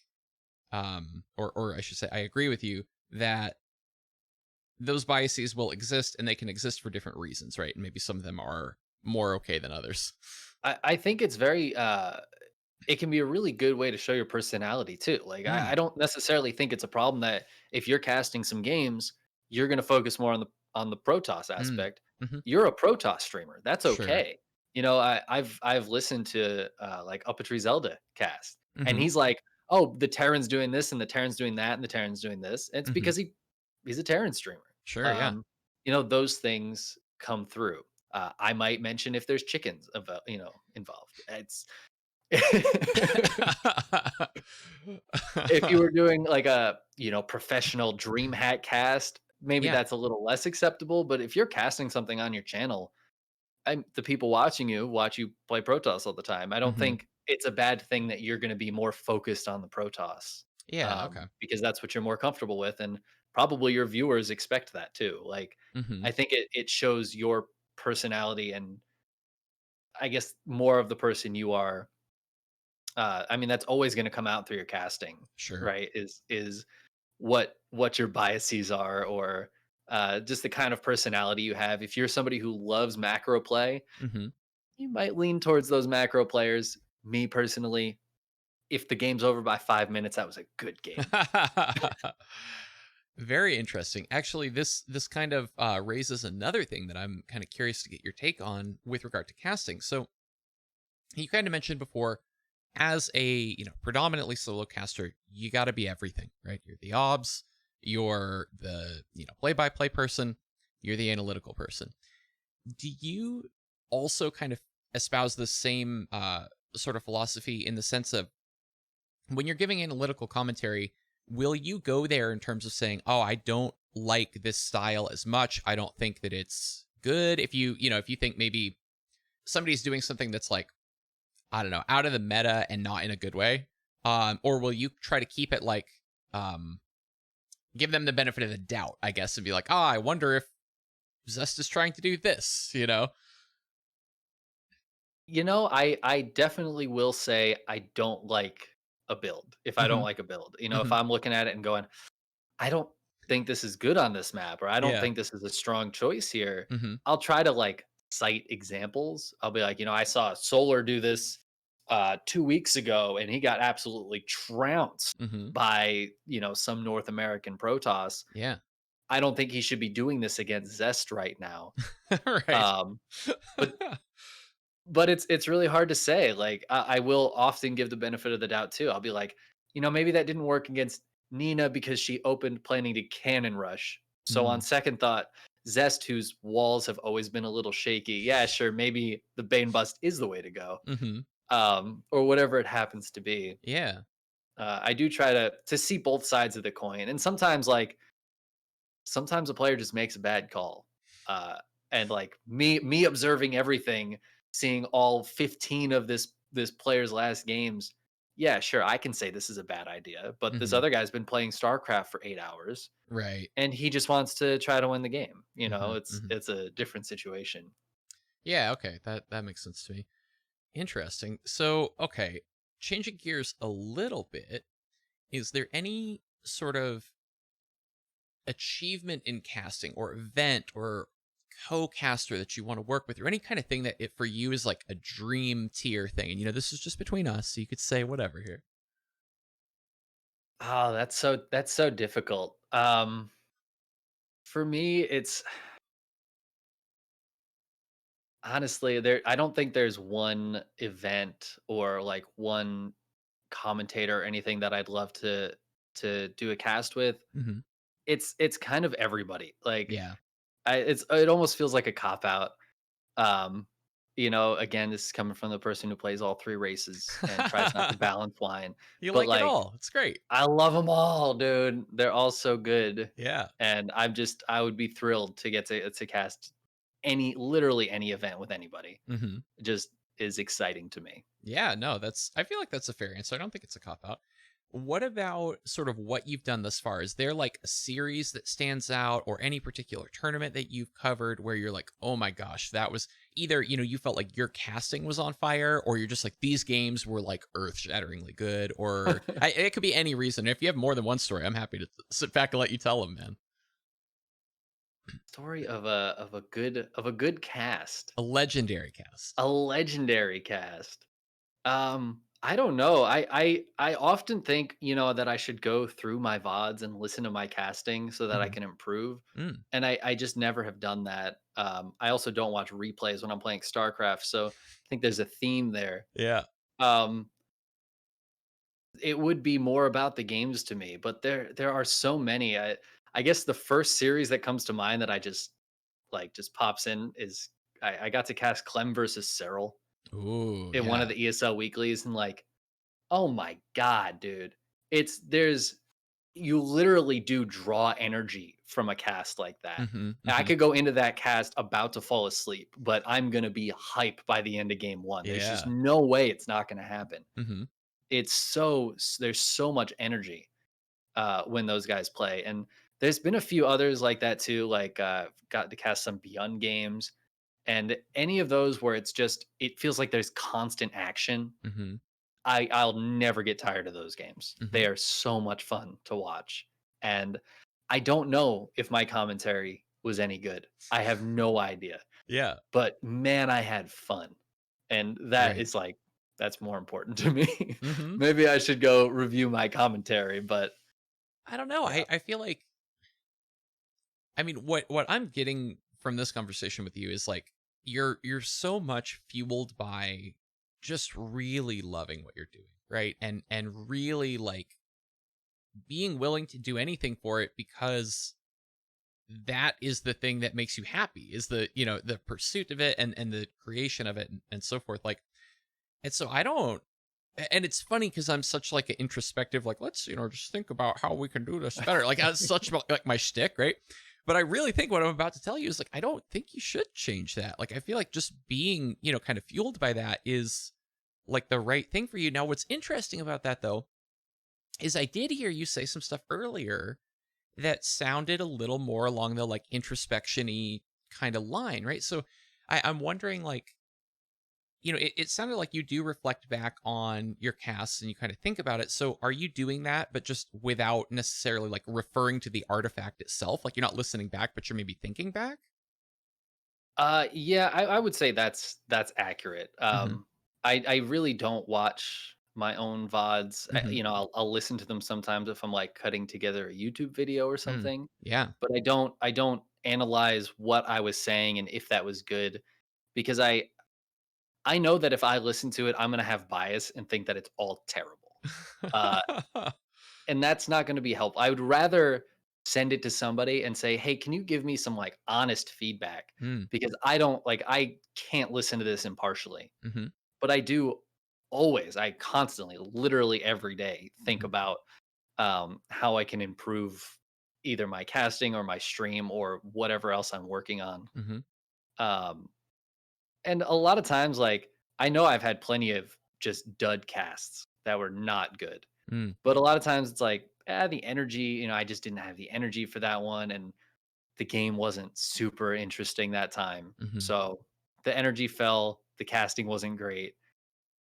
or I should say I agree with you that those biases will exist and they can exist for different reasons, right? And maybe some of them are more okay than others. I think it's very it can be a really good way to show your personality too. Like I Mm, don't necessarily think it's a problem that if you're casting some games, you're gonna focus more on the Protoss mm, aspect. hmm. You're a Protoss streamer. That's Sure. okay. I've listened to like Uppetry Zelda cast, and Hmm. he's like, oh, the Terran's doing this and the Terran's doing that and the Terran's doing this. And it's Hmm. because he's a Terran streamer. Sure. Yeah. Um, those things come through. I might mention if there's chickens, involved. It's if you were doing like a, professional dream hat cast, maybe Yeah. that's a little less acceptable. But if you're casting something on your channel, the people watching you watch you play Protoss all the time. I don't Hmm. think it's a bad thing that you're going to be more focused on the Protoss, Yeah. Okay. because that's what you're more comfortable with, and probably your viewers expect that too. Like, Hmm. I think it shows your personality and I guess more of the person you are. I mean, that's always going to come out through your casting, Sure. right? Is what your biases are, or just the kind of personality you have. If you're somebody who loves macro play, Hmm. you might lean towards those macro players. Me personally, if the game's over by 5 minutes, that was a good game. Very interesting. Actually, this kind of raises another thing that I'm kind of curious to get your take on with regard to casting. So you kind of mentioned before, as a predominantly solo caster, you got to be everything, right? You're the obs, you're the play-by-play person, you're the analytical person. Do you also kind of espouse the same sort of philosophy in the sense of when you're giving analytical commentary, will you go there in terms of saying, "Oh, I don't like this style as much. I don't think that it's good." If if you think maybe somebody's doing something that's like, I don't know, out of the meta and not in a good way, or will you try to keep it like, um, give them the benefit of the doubt, I guess, and be like, "Ah, I wonder if Zest is trying to do this," you know? I definitely will say I don't like a build if I don't Mhm. like a build. If Mhm. I'm looking at it and going, I don't think this is good on this map, or I don't Yeah. think this is a strong choice here. Mhm. I'll try to like cite examples. I'll be like, I saw Solar do this 2 weeks ago, and he got absolutely trounced Mhm. by some North American Protoss. Yeah. I don't think he should be doing this against Zest right now. Right. Um, but it's really hard to say. Like I will often give the benefit of the doubt too. I'll be like, maybe that didn't work against Nina because she opened planning to cannon rush. So on Mm. second thought, Zest, whose walls have always been a little shaky, yeah, sure, maybe the Bane bust is the way to go, Mhm. or whatever it happens to be. Yeah. I do try to see both sides of the coin, and sometimes a player just makes a bad call. Uh, and like me observing everything, seeing all 15 of this player's last games, yeah, sure, I can say this is a bad idea. But this Mhm. other guy's been playing StarCraft for 8 hours, Right. and he just wants to try to win the game. Mhm. It's Mhm. it's a different situation. Yeah, okay. That makes sense to me. Interesting. So, okay, changing gears a little bit, is there any sort of achievement in casting or event or co-caster that you want to work with, or any kind of thing that it for you is like a dream tier thing? And this is just between us, so you could say whatever here. Oh, that's so difficult. For me, it's honestly there. I don't think there's one event or like one commentator or anything that I'd love to do a cast with. Hmm. It's kind of everybody. Like Yeah. it almost feels like a cop out. Um, again, this is coming from the person who plays all three races and tries not to balance wine. You But like it like all. It's great. I love them all, dude. They're all so good. Yeah. And I would be thrilled to get to cast literally any event with anybody. Hmm. It just is exciting to me. Yeah, no, I feel like that's a fair answer. I don't think it's a cop out. What about sort of what you've done thus far? Is there like a series that stands out or any particular tournament that you've covered where you're like, oh my gosh, that was either, you felt like your casting was on fire, or you're just like, these games were like earth shatteringly good, or it could be any reason. If you have more than one story, I'm happy to sit back and let you tell them, man. Story of a good cast. A legendary cast. A legendary cast. I don't know. I often think, that I should go through my VODs and listen to my casting so that I Hmm. can improve. Mm, And I just never have done that. I also don't watch replays when I'm playing StarCraft, so I think there's a theme there. yeah. Um, it would be more about the games to me, but there are so many. I guess the first series that comes to mind that I just pops in is I got to cast Clem versus Cyril Ooh, in one of yeah. the ESL weeklies, and like, oh my god, dude. There's you literally do draw energy from a cast like that. Hmm. I Hmm. could go into that cast about to fall asleep, but I'm going to be hype by the end of game 1. There's just Yeah. no way it's not going to happen. Hmm. There's so much energy when those guys play, and there's been a few others like that too, like got to cast some Beyond games, and any of those where it feels like there's constant action. Hmm. I'll never get tired of those games. Hmm. They are so much fun to watch. And I don't know if my commentary was any good. I have no idea. Yeah. But man, I had fun. And that Right. is like that's more important to me. Hmm. Maybe I should go review my commentary, but I don't know. yeah. I feel like, I mean, what I'm getting from this conversation with you is like, you're so much fueled by just really loving what you're doing, right? And really like being willing to do anything for it because that is the thing that makes you happy is the the pursuit of it and the creation of it and so forth like and so I don't and it's funny because I'm such like an introspective like let's just think about how we can do this better like that's such like my shtick, right? But I really think what I'm about to tell you is like I don't think you should change that. Like I feel like just being kind of fueled by that is like the right thing for you. Now what's interesting about that though is I did hear you say some stuff earlier that sounded a little more along the like introspection-y kind of line, right? So I'm wondering, like, it sounded like you do reflect back on your casts and you kind of think about it. So are you doing that, but just without necessarily like referring to the artifact itself? Like you're not listening back, but you're maybe thinking back? Yeah, I would say that's accurate. Mm-hmm. I really don't watch my own VODs. Mm-hmm. I'll listen to them sometimes if I'm like cutting together a YouTube video or Mm. something, Yeah. but I don't analyze what I was saying and if that was good because I know that if I listen to it, I'm gonna have bias and think that it's all terrible. Uh, and that's not gonna be helpful. I would rather send it to somebody and say, "Hey, can you give me some, like, honest feedback?" Mm. Because I can't listen to this impartially. Mm-hmm. But I constantly, literally every day, think Mm-hmm. about, how I can improve either my casting or my stream or whatever else I'm working on. Mm-hmm. Um, and a lot of times, like, I know I've had plenty of just dud casts that were not good. Mm. But a lot of times it's like, the energy, I just didn't have the energy for that one, and the game wasn't super interesting that time. Mm-hmm. So the energy fell, the casting wasn't great.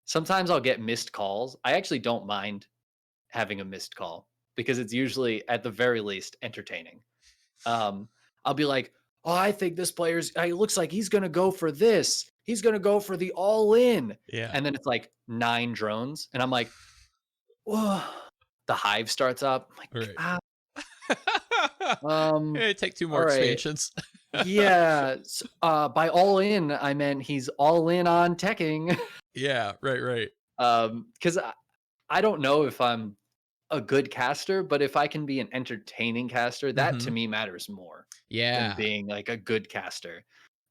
Sometimes I'll get missed calls. I actually don't mind having a missed call because it's usually, at the very least, entertaining. Um, I'll be like, "Oh, I think this player's. It looks like he's gonna go for this. He's gonna go for the all in." Yeah. And then it's like 9 drones, and I'm like, "Whoa!" The hive starts up. I'm All like, right. ah, um, Take two more all right, expansions. yeah. By all in, I meant he's all in on teching. Yeah. Right. Right. Because I don't know if I'm a good caster, but if I can be an entertaining caster, that Mm-hmm. to me matters more than Yeah. being like a good caster.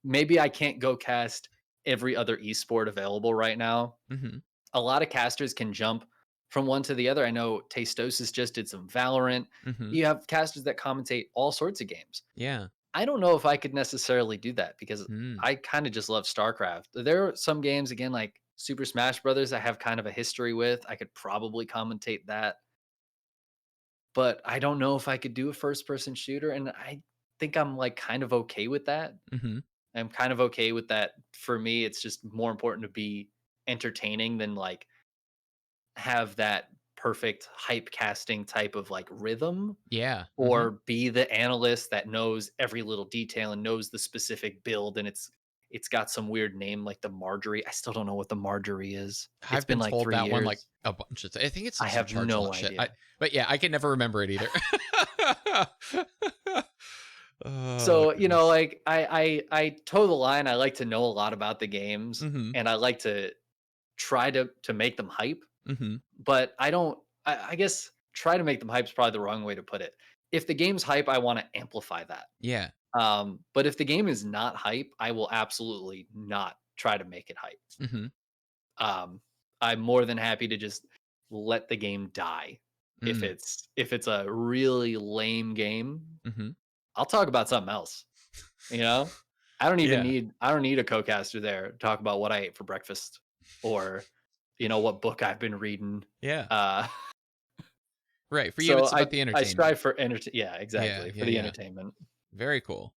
Maybe I can't go cast every other esport available right now. Mm-hmm. A lot of casters can jump from one to the other. I know Tastosis just did some Valorant. Mm-hmm. You have casters that commentate all sorts of games. Yeah. I don't know if I could necessarily do that because Mm. I kind of just love StarCraft. There are some games, again, like Super Smash Brothers, I have kind of a history with. I could probably commentate that, but I don't know if I could do a first person shooter. And I think I'm like kind of okay with that. Mhm. I'm kind of okay with that. For me, it's just more important to be entertaining than like have that perfect hype casting type of like rhythm Yeah. Mhm. or be the analyst that knows every little detail and knows the specific build and it's got some weird name like the Marjorie. I still don't know what the Marjorie is. It's I've been been like told 3 that one, like, years. a bunch of I think it's I some have charge a no lot shit. idea. But yeah, I can never remember it either. Oh, So, goodness. like I toe the line. I like to know a lot about the games Mhm. and I like to try to make them hype, Mhm. but I don't I guess try to make them hype is probably the wrong way to put it. If the game's hype, I want to amplify that. Yeah. But if the game is not hype, I will absolutely not try to make it hype. Mhm. Um, I'm more than happy to just let the game die. Mm. If it's a really lame game, Mhm. I'll talk about something else. You know, Yeah. I don't need a co-caster there to talk about what I ate for breakfast or what book I've been reading. Yeah. Uh, Right, for you, so it's about the I entertainment. strive for yeah, Yeah, exactly, for yeah, the yeah. entertainment. Very cool.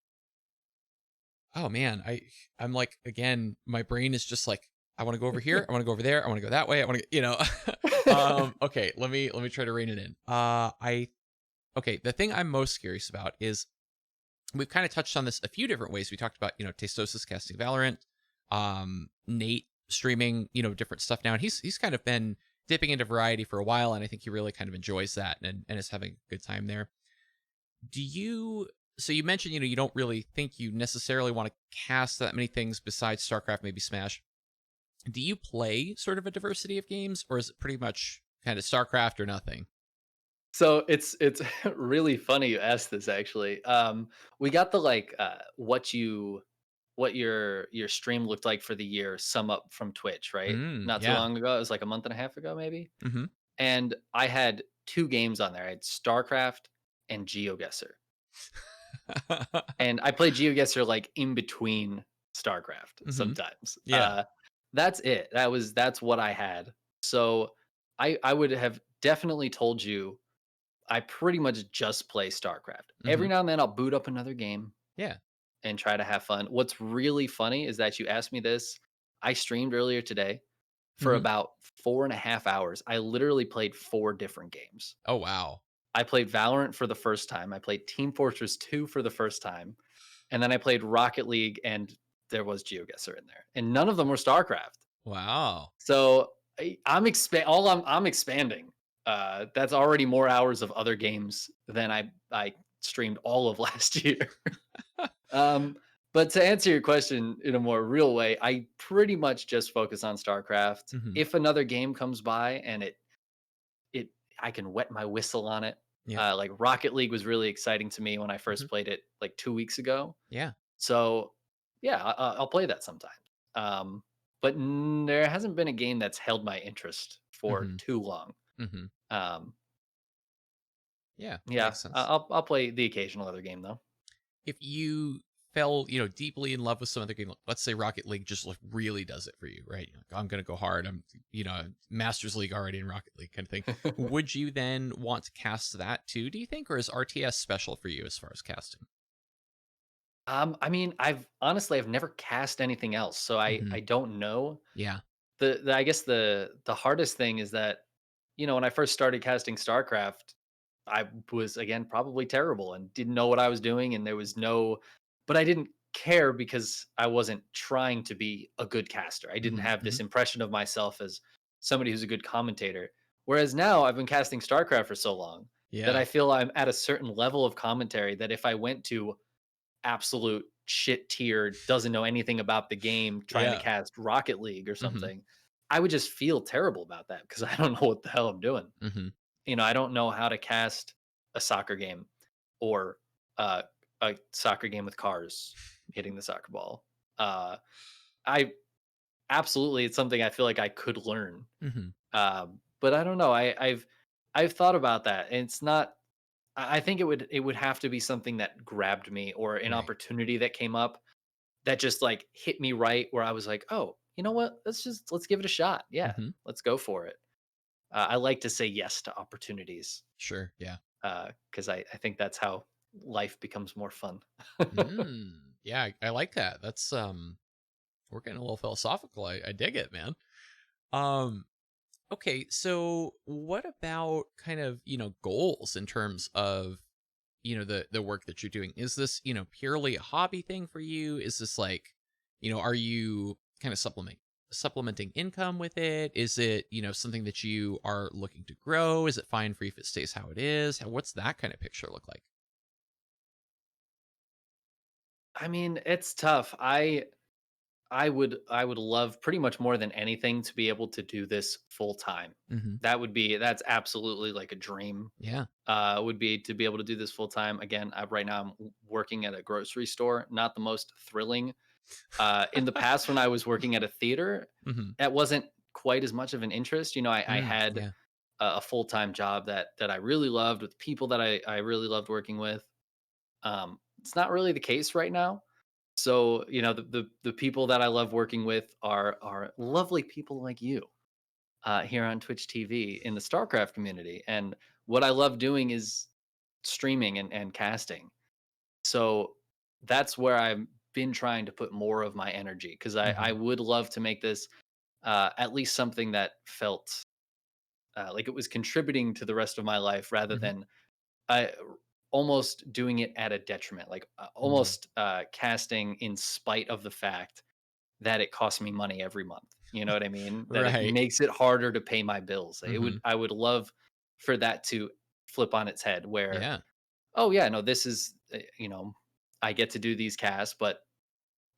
Oh, man, I'm like, again, my brain is just like, "I wanna go over here, I wanna go over there, I wanna go that way, I wanna" okay, let me try to rein it in. Okay, the thing I'm most curious about is we've kind of touched on this a few different ways. We talked about, Tastosis casting Valorant, Nate streaming, different stuff now. And he's kind of been dipping into variety for a while, and I think he really kind of enjoys that and is having a good time there. Do you so you mentioned, you don't really think you necessarily want to cast that many things besides StarCraft, maybe Smash. Do you play sort of a diversity of games, or is it pretty much kind of StarCraft or nothing? So it's really funny you asked this actually. We got the what your stream looked like for the year sum up from Twitch, right? Mm, Not too yeah. long ago. It was like a month and a half ago, maybe. Hmm. And I had two games on there. I had StarCraft and GeoGuessr. And I play GeoGuessr like in between StarCraft Hmm. sometimes. Yeah. That's it. That's what I had. So I would have definitely told you I pretty much just play StarCraft. Every Hmm. now and then I'll boot up another game Yeah. and try to have fun. What's really funny is that you asked me this. I streamed earlier today for Hmm. about 4.5 hours. I literally played four different games. Oh, wow. I played Valorant for the first time. I played Team Fortress 2 for the first time. And then I played Rocket League and there was GeoGuessr in there. And none of them were StarCraft. Wow. So I'm expanding. That's already more hours of other games than I streamed all of last year. Um, but to answer your question in a more real way, I pretty much just focus on StarCraft. Hmm. If another game comes by and it I can wet my whistle on it. Yeah. Like Rocket League was really exciting to me when I Hmm. first played it like 2 weeks ago. Yeah. So yeah, I'll play that sometimes. Um, but there hasn't been a game that's held my interest for Hmm. too long. Hmm. Um, Yeah. yeah, Makes sense. I'll play the occasional other game though. If you fell, deeply in love with some other game, let's say Rocket League just like really does it for you, right? You're like, I'm gonna go hard. I'm, Masters League already in Rocket League kind of thing. Would you then want to cast that too? Do you think, or is RTS special for you as far as casting? I mean, I've never cast anything else, so Hmm. I don't know. Yeah. I guess the hardest thing is that when I first started casting StarCraft, I was again probably terrible and didn't know what I was doing, and there was no, but I didn't care because I wasn't trying to be a good caster. I didn't Hmm. have Hmm. this impression of myself as somebody who's a good commentator. Whereas now I've been casting StarCraft for so long that Yeah. I feel I'm at a certain level of commentary that if I went to absolute shit tier, doesn't know anything about the game, trying to Yeah. cast Rocket League or Hmm. something, I would just feel terrible about that because I don't know what the hell I'm doing. Hmm. I don't know how to cast a soccer game or uh, a soccer game with cars hitting the soccer ball. Uh, I absolutely, it's something I feel like I could learn. Hmm. But I don't know. I've thought about that, and it's not. I think it would have to be something that grabbed me or an Right. opportunity that came up that just like hit me right where I was like, oh, you know what? Let's give it a shot. Yeah, Hmm. let's go for it. I like to say yes to opportunities Sure. Yeah. because I think that's how life becomes more fun. Mm. Yeah. I like that. That's we're getting a little philosophical. I dig it, man. Um. Okay, so what about kind of, goals in terms of, the work that you're doing? Is this, purely a hobby thing for you? Is this like, are you kind of supplementing income with it? Is it, something that you are looking to grow? Is it fine for you if it stays how it is? What's that kind of picture look like? I mean, it's tough. I would love pretty much more than anything to be able to do this full time. Hmm. That's absolutely like a dream. Yeah. Would be to be able to do this full time. Again, right now I'm working at a grocery store. Not the most thrilling. In the past, when I was working at a theater, Hmm. that wasn't quite as much of an interest. I Mm, had yeah. a full time job that I really loved with people that I really loved working with. It's not really the case right now. So the people that I love working with are lovely people like you here on Twitch TV in the Starcraft community, and what I love doing is streaming and casting. So that's where I've been trying to put more of my energy because I Hmm. would love to make this at least something that felt like it was contributing to the rest of my life rather Hmm. than I almost doing it at a detriment, like Mm. almost casting in spite of the fact that it costs me money every month. You know what I mean? That it Right. makes it harder to pay my bills. Hmm. I would love for that to flip on its head where, Yeah. oh yeah, no, this is I get to do these casts, but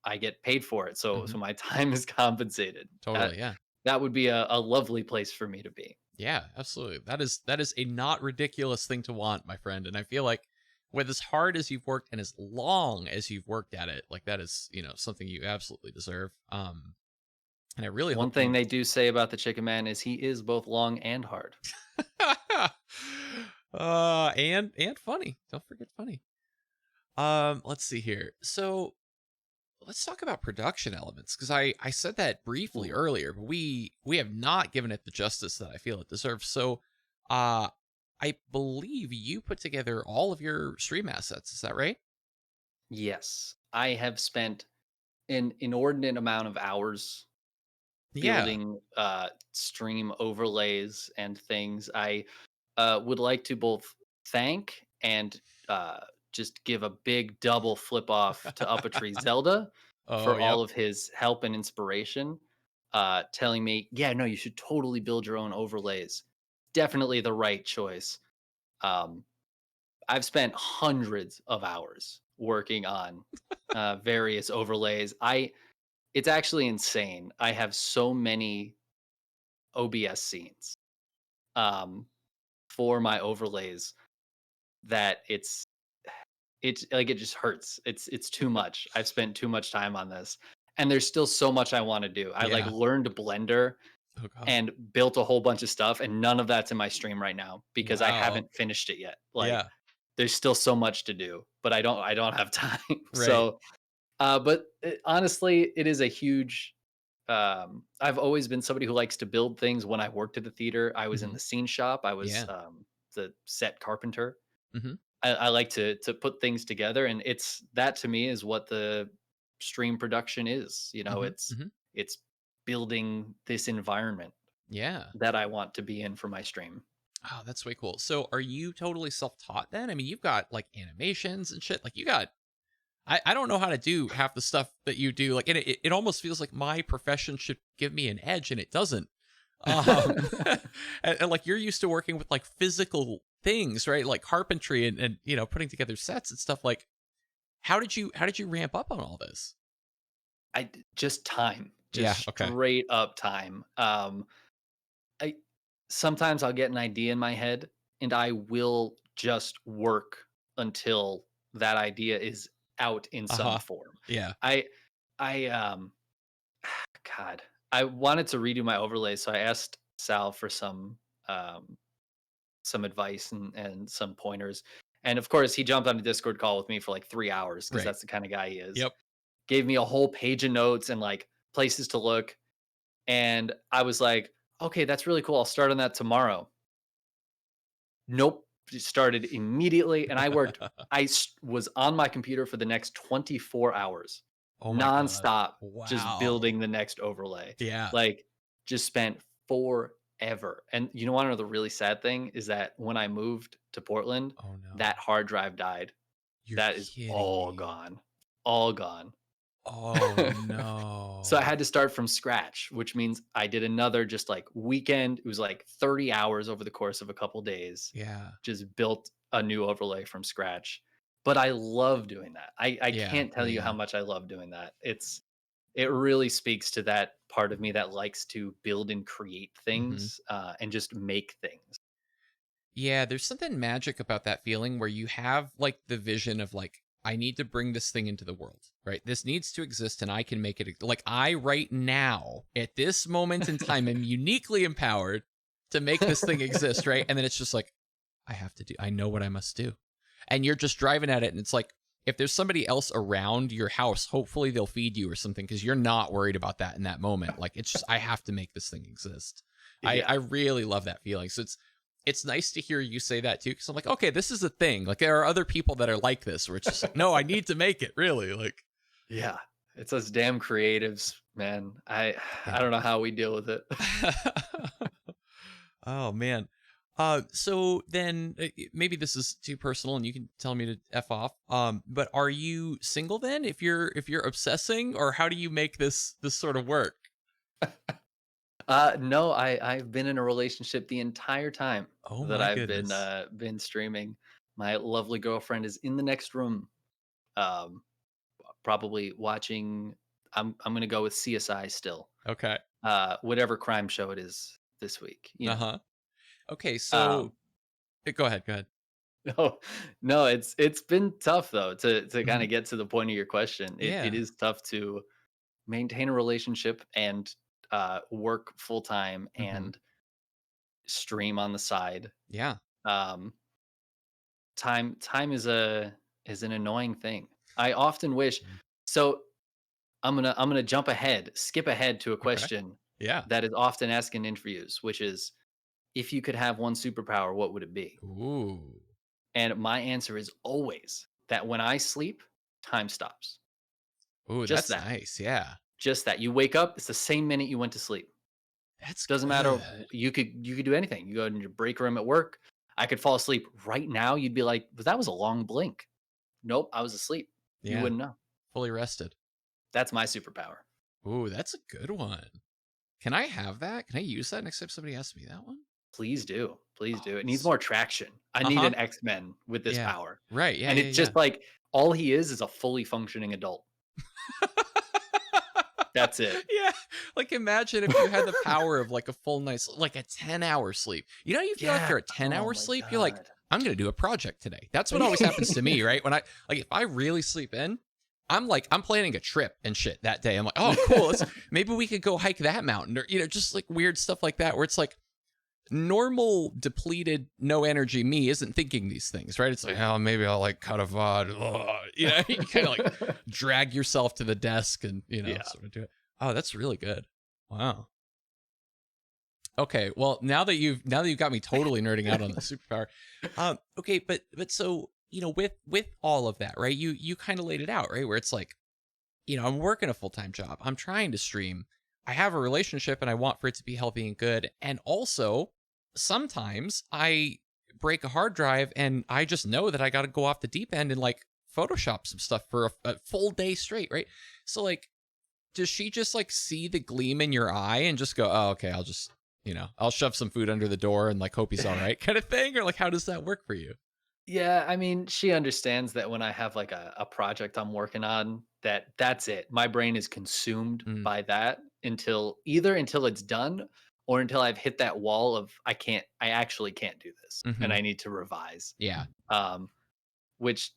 I get paid for it. So Mhm. my time is compensated. Totally, yeah. That would be a lovely place for me to be. Yeah, absolutely. That is a not ridiculous thing to want, my friend, and I feel like with as hard as you've worked and as long as you've worked at it, like, that is, something you absolutely deserve, and I really One hope thing you they do say about the Chicken Man is he is both long and hard. and funny. Don't forget funny. Let's see here. So, let's talk about production elements because I said that briefly Ooh. earlier, but we have not given it the justice that I feel it deserves. So, uh, I believe you put together all of your stream assets. Is that right? Yes, I have spent an inordinate amount of hours Yeah. building stream overlays and things. I would like to both thank and uh, just give a big double flip off to Up a Tree Zelda Oh, for yep. all of his help and inspiration, telling me, yeah, no, you should totally build your own overlays. Definitely the right choice. Um, I've spent hundreds of hours working on various overlays. It's actually insane. I have so many OBS scenes um, for my overlays that it's like it just hurts. It's too much. I've spent too much time on this, and there's still so much I want to do. I like Yeah. learned Blender Oh god. and built a whole bunch of stuff, and none of that's in my stream right now because I Wow. haven't finished it yet. Like Yeah. there's still so much to do, but I don't have time. Right. So, but honestly, it is a huge. I've always been somebody who likes to build things. When I worked at the theater, I was in Hmm. the scene shop. I was Yeah. the set carpenter. Hmm. I like to put things together, and it's that to me is what the stream production is. You know, Hmm. Hmm. it's building this environment Yeah. that I want to be in for my stream. Oh, that's way cool. So, are you totally self-taught then? I mean, you've got like animations and shit. Like, you got I don't know how to do half the stuff that you do. Like, and it almost feels like my profession should give me an edge, and it doesn't. And, like, you're used to working with like physical things, right? Like carpentry and putting together sets and stuff. Like, how did you ramp up on all this? Just time, just Yeah. Okay. straight up time. I sometimes I'll get an idea in my head, and I will just work until that idea is out in Uh some huh. form. Yeah. I I God, I wanted to redo my overlay, so I asked Sal for um some advice and some pointers. And of course, he jumped on a Discord call with me for like 3 hours because Right. that's the kind of guy he is. Yep. Gave me a whole page of notes and like places to look. And I was like, okay, that's really cool. I'll start on that tomorrow. Nope. Just started immediately. And was on my computer for the next 24 hours, Oh my god. nonstop, just Wow. building the next overlay. Yeah. Like, just spent forever. And you know, what? The really sad thing is that when I moved to Portland, Oh no. that hard drive died. You're That is kidding all me. gone. All gone. Oh So I no. had to start from scratch, which means I did another just like weekend. It was like 30 hours over the course of a couple days, Yeah. just built a new overlay from scratch. But I love doing that. I Yeah. can't tell Yeah. you how Yeah. much I love doing that. It really speaks to that part of me that likes to build and create Hmm. things and just make things. Yeah, there's something magic about that feeling where you have like the vision of like, I need to bring this thing into the world, right? This needs to exist and I can make it like I right now at this moment in time am uniquely empowered to make this thing exist, right? And then it's just like, I know what I must do. And you're just driving at it and it's like, if there's somebody else around your house, hopefully they'll feed you or something because you're not worried about that in that moment. Like, it's just, I have to make this thing exist. I Yeah. really love that feeling. So it's nice to hear you say that too, because I'm like, okay, this is a thing. Like, there are other people that are like this, where it's just like, no, I need to make it. Really, like, Yeah. It's us damn creatives, man. I yeah. don't know how we deal with it. Oh man. So then maybe this is too personal, and you can tell me to f off. But are you single then? If you're obsessing, or how do you make this sort of work? No, I've been in a relationship the entire time Oh that my I've goodness. been streaming. My lovely girlfriend is in the next room. Um, probably watching. I'm gonna go with CSI still. Okay. Whatever crime show it is this week. Uh-huh. Okay, so Um, go ahead, go ahead. no, no, it's been tough though to kind Mhm. of get to the point of your question. It Yeah. is tough to maintain a relationship and work full time Mhm. and stream on the side. Yeah. Um, time is an annoying thing. I often wish. Mhm. So I'm gonna skip ahead to a Okay. question Yeah. that is often asked in interviews, which is, if you could have one superpower, what would it be? Ooh. And my answer is always that when I sleep, time stops. Ooh, Just that's that. nice. Yeah. Just that. You wake up, it's the same minute you went to sleep. That's Doesn't matter. good. You could do anything. You go in your break room at work. I could fall asleep right now. You'd be like, "But that was a long blink." Nope, I was asleep. You Yeah. wouldn't know. Fully rested. That's my superpower. Ooh, that's a good one. Can I have that? Can I use that next time somebody asks me that one? Please do. Please Oh, do. It needs sweet. more traction. I need Uh-huh. an X-Men with this Yeah. power. Right. Yeah, And yeah, it's yeah. just like all he is a fully functioning adult. That's it. Yeah. Like imagine if you had the power of like a full night's like a 10-hour sleep. You know, you feel Yeah. after a Oh 10-hour my sleep, you're like, god. I'm gonna do a project today. That's what always happens to me, right? When I like if I really sleep in, I'm like, I'm planning a trip and shit that day. I'm like, oh cool, let's maybe we could go hike that mountain or just like weird stuff like that where it's like normal depleted no energy me isn't thinking these things, right? It's like, oh, maybe I'll like cut a vod. You kind of like drag yourself to the desk and Yeah. sort of do it. Oh, that's really good. Wow. Okay, well, now that you've got me totally nerding out on the superpower. Okay, but so, with all of that, right? You kind of laid it out, right? Where it's like, I'm working a full-time job. I'm trying to stream. I have a relationship and I want for it to be healthy and good. And also, sometimes I break a hard drive and I just know that I got to go off the deep end and like Photoshop some stuff for a full day straight, right? So like, does she just like see the gleam in your eye and just go, oh, okay, I'll just, I'll shove some food under the door and like hope he's all right kind of thing? Or like, how does that work for you? Yeah, I mean, she understands that when I have like a project I'm working on, that's it. My brain is consumed Mm, by that until it's done or until I've hit that wall of I actually can't do this hmm. and I need to revise. Yeah. Um, which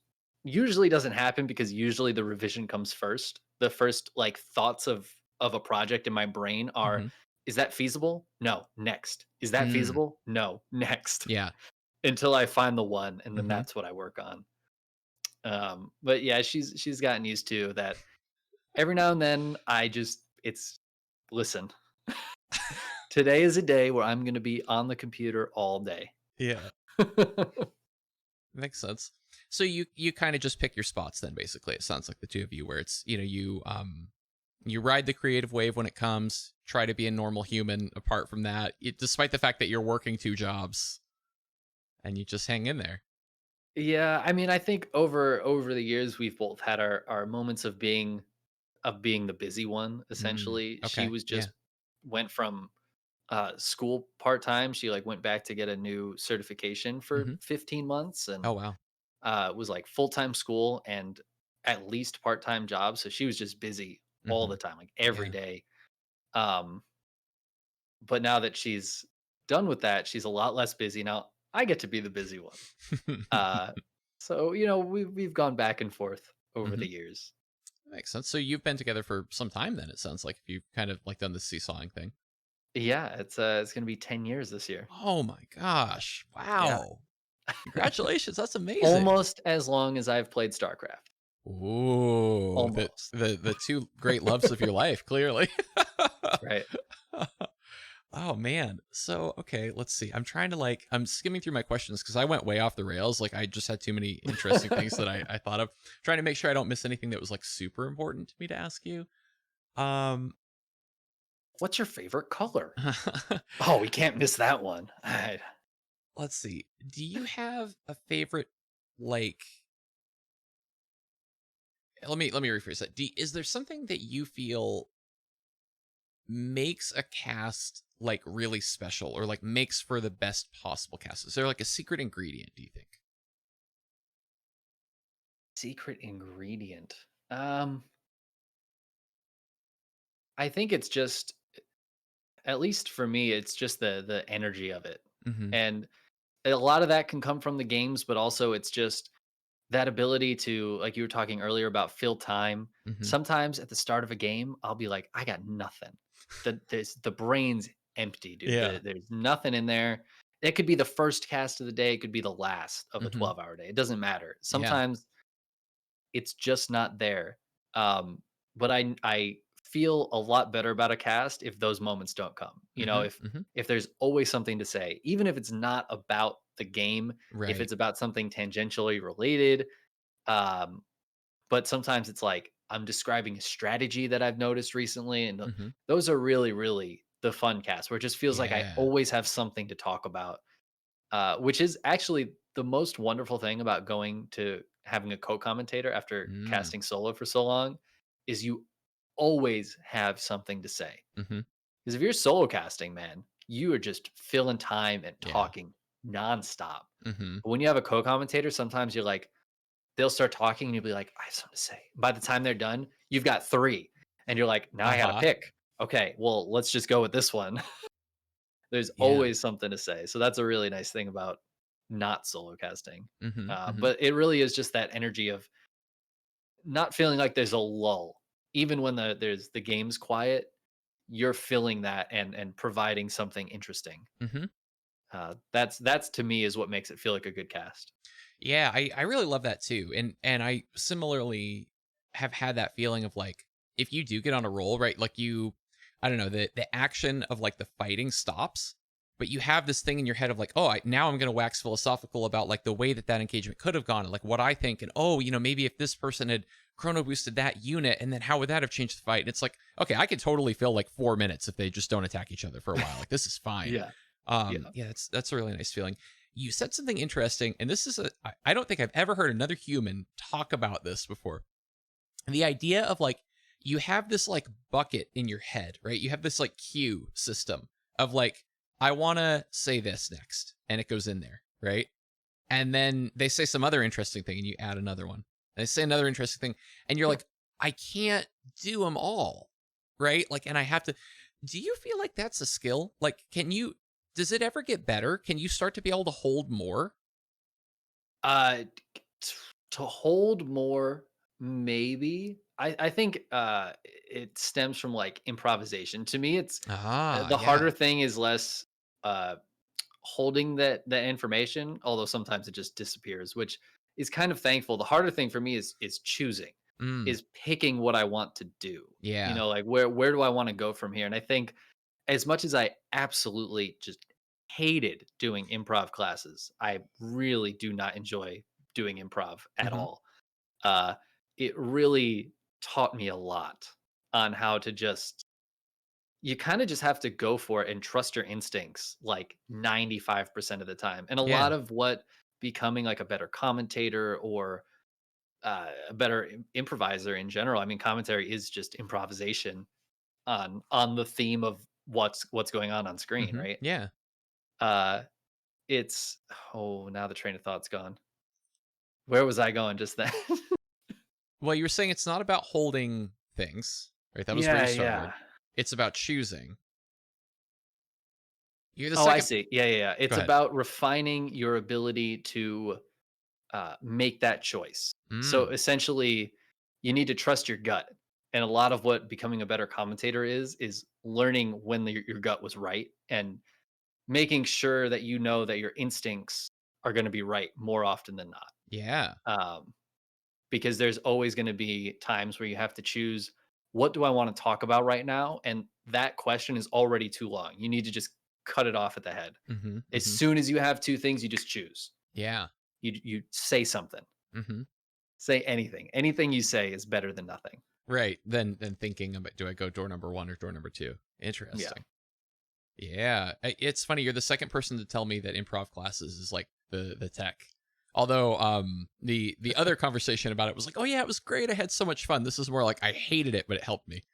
usually doesn't happen because usually the revision comes first. The first like thoughts of a project in my brain are, Hmm. is that feasible? No, next. Is that Mm, feasible? No, next. yeah. Until I find the one, and then Hmm. that's what I work on. But yeah, she's gotten used to that. Every now and then, it's listen. Today is a day where I'm going to be on the computer all day. Yeah. Makes sense. So you kind of just pick your spots then basically. It sounds like the two of you where it's, you ride the creative wave when it comes, try to be a normal human apart from that. Despite the fact that you're working two jobs and you just hang in there. Yeah, I mean, I think over the years we've both had our moments of being the busy one. Mm, Essentially, she okay. was Yeah. just went from school part time. She like went back to get a new certification for Hmm. 15 months and Oh wow. was like full-time school and at least part-time job, so she was just busy all Hmm. the time, like every Yeah. day. um but now that she's done with that, she's a lot less busy now. I get to be the busy one. uh so we've gone back and forth over Hmm. the years. Makes sense. So you've been together for some time then, it sounds like, if you've kind of like done the seesawing thing. Yeah, it's gonna be 10 years this year. Oh my gosh. Yeah. Wow. Congratulations. That's amazing. Almost as long as I've played StarCraft. Ooh, the Almost. the the two great loves of your life, clearly. That's right. Oh man. So okay, let's see. I'm skimming through my questions because I went way off the rails. Like I just had too many interesting things that I thought of. Trying to make sure I don't miss anything that was like super important to me to ask you. Um What's your favorite color? Oh, we can't miss that one. let's see. Do you have a favorite like let me rephrase that. Is there something that you feel makes a cast like really special or like makes for the best possible cast? Is there like a secret ingredient, do you think? Secret ingredient. Um, I think it's just, at least for me, it's just the energy of it. Mhm. And a lot of that can come from the games, but also it's just that ability to, like you were talking earlier about fill time. Mhm. Sometimes at the start of a game, I'll be like, I got nothing. The brain's empty, dude. Yeah. There's nothing in there. It could be the first cast of the day, it could be the last of a Mhm. 12-hour day. It doesn't matter. Yeah. Sometimes it's just not there. But I feel a lot better about a cast if those moments don't come. You know, Mhm. Mhm. if there's always something to say, even if it's not about the game, if Right. it's about something tangentially related. Um, but sometimes it's like I'm describing a strategy that I've noticed recently, and Mhm. those are really, really the fun casts where it just feels like I Yeah. always have something to talk about, which is actually the most wonderful thing about going to having a co-commentator after Mm. casting solo for so long is you always have something to say. Mhm. Because if you're solo casting, man, you are just filling time and Yeah. talking nonstop. Mhm. But when you have a co-commentator, sometimes you're like, they'll start talking and you'll be like, I have something to say. By the time they're done, you've got three. And you're like, now I got to Uh-huh. pick. Okay, well, let's just go with this one. There's Yeah. always something to say. So that's a really nice thing about not solo casting. Mhm. Mhm. But it really is just that energy of not feeling like there's a lull. Even when there's the game's quiet, you're filling that and providing something interesting. Mhm. That's to me is what makes it feel like a good cast. Yeah, I really love that too. And I similarly have had that feeling of like if you do get on a roll, right? Like you I don't know, the action of like the fighting stops, but you have this thing in your head of like, "Oh, now I'm going to wax philosophical about like the way that that engagement could have gone, and like what I think and oh, maybe if this person had chrono boosted that unit and then how would that have changed the fight?" And it's like, "Okay, I could totally fill like 4 minutes if they just don't attack each other for a while. Like this is fine." Yeah, yeah. Yeah, that's a really nice feeling. You said something interesting, and this is I don't think I've ever heard another human talk about this before. The idea of like you have this like bucket in your head, right? You have this like cue system of like I want to say this next, and it goes in there, right? And then they say some other interesting thing, and you add another one. And they say another interesting thing, and you're like, I can't do them all, right? Like, and I have to. Do you feel like that's a skill? Like, can you? Does it ever get better? Can you start to be able to hold more? Uh, t to hold more, maybe. I think, it stems from, like, improvisation. To me, it's Ah, the yeah. harder thing is less, uh, holding that information, although sometimes it just disappears, which is kind of thankful. The harder thing for me is choosing, Mm, is picking what I want to do. You yeah. know, like, where do I wanna go from here? And I think as much as I absolutely just hated doing improv classes, I really do not enjoy doing improv at Hmm. all. Uh, it really taught me a lot on how to just, you kind of just have to go for it and trust your instincts like 95% of the time. And a Yeah. lot of what becoming like a better commentator or a better improviser in general, I mean, commentary is just improvisation on the theme of what's going on screen, Hmm. right? Yeah. Uh, it's oh, now the train of thought's gone. Where was I going just then? Well, you were saying it's not about holding things, right? That was where you Yeah, started. yeah. It's about choosing. You're the Oh, I second. see. Yeah, yeah, yeah. Go It's ahead. about refining your ability to make that choice. So Mm, essentially, you need to trust your gut. And a lot of what becoming a better commentator is learning when your gut was right and making sure that you know that your instincts are going to be right more often than not. yeah. Um, because there's always going to be times where you have to choose, what do I want to talk about right now? And that question is already too long. You need to just cut it off at the head. Hmm. As Hmm. soon as you have two things, you just choose. Yeah. You say something. Hmm. Say anything. Anything you say is better than nothing. Right. Then thinking about do I go door number one or door number two? Yeah. Interesting. Yeah, it's funny. You're the second person to tell me that improv classes is like the tech. Although the other conversation about it was like, oh yeah, it was great. I had so much fun. This is more like I hated it, but it helped me.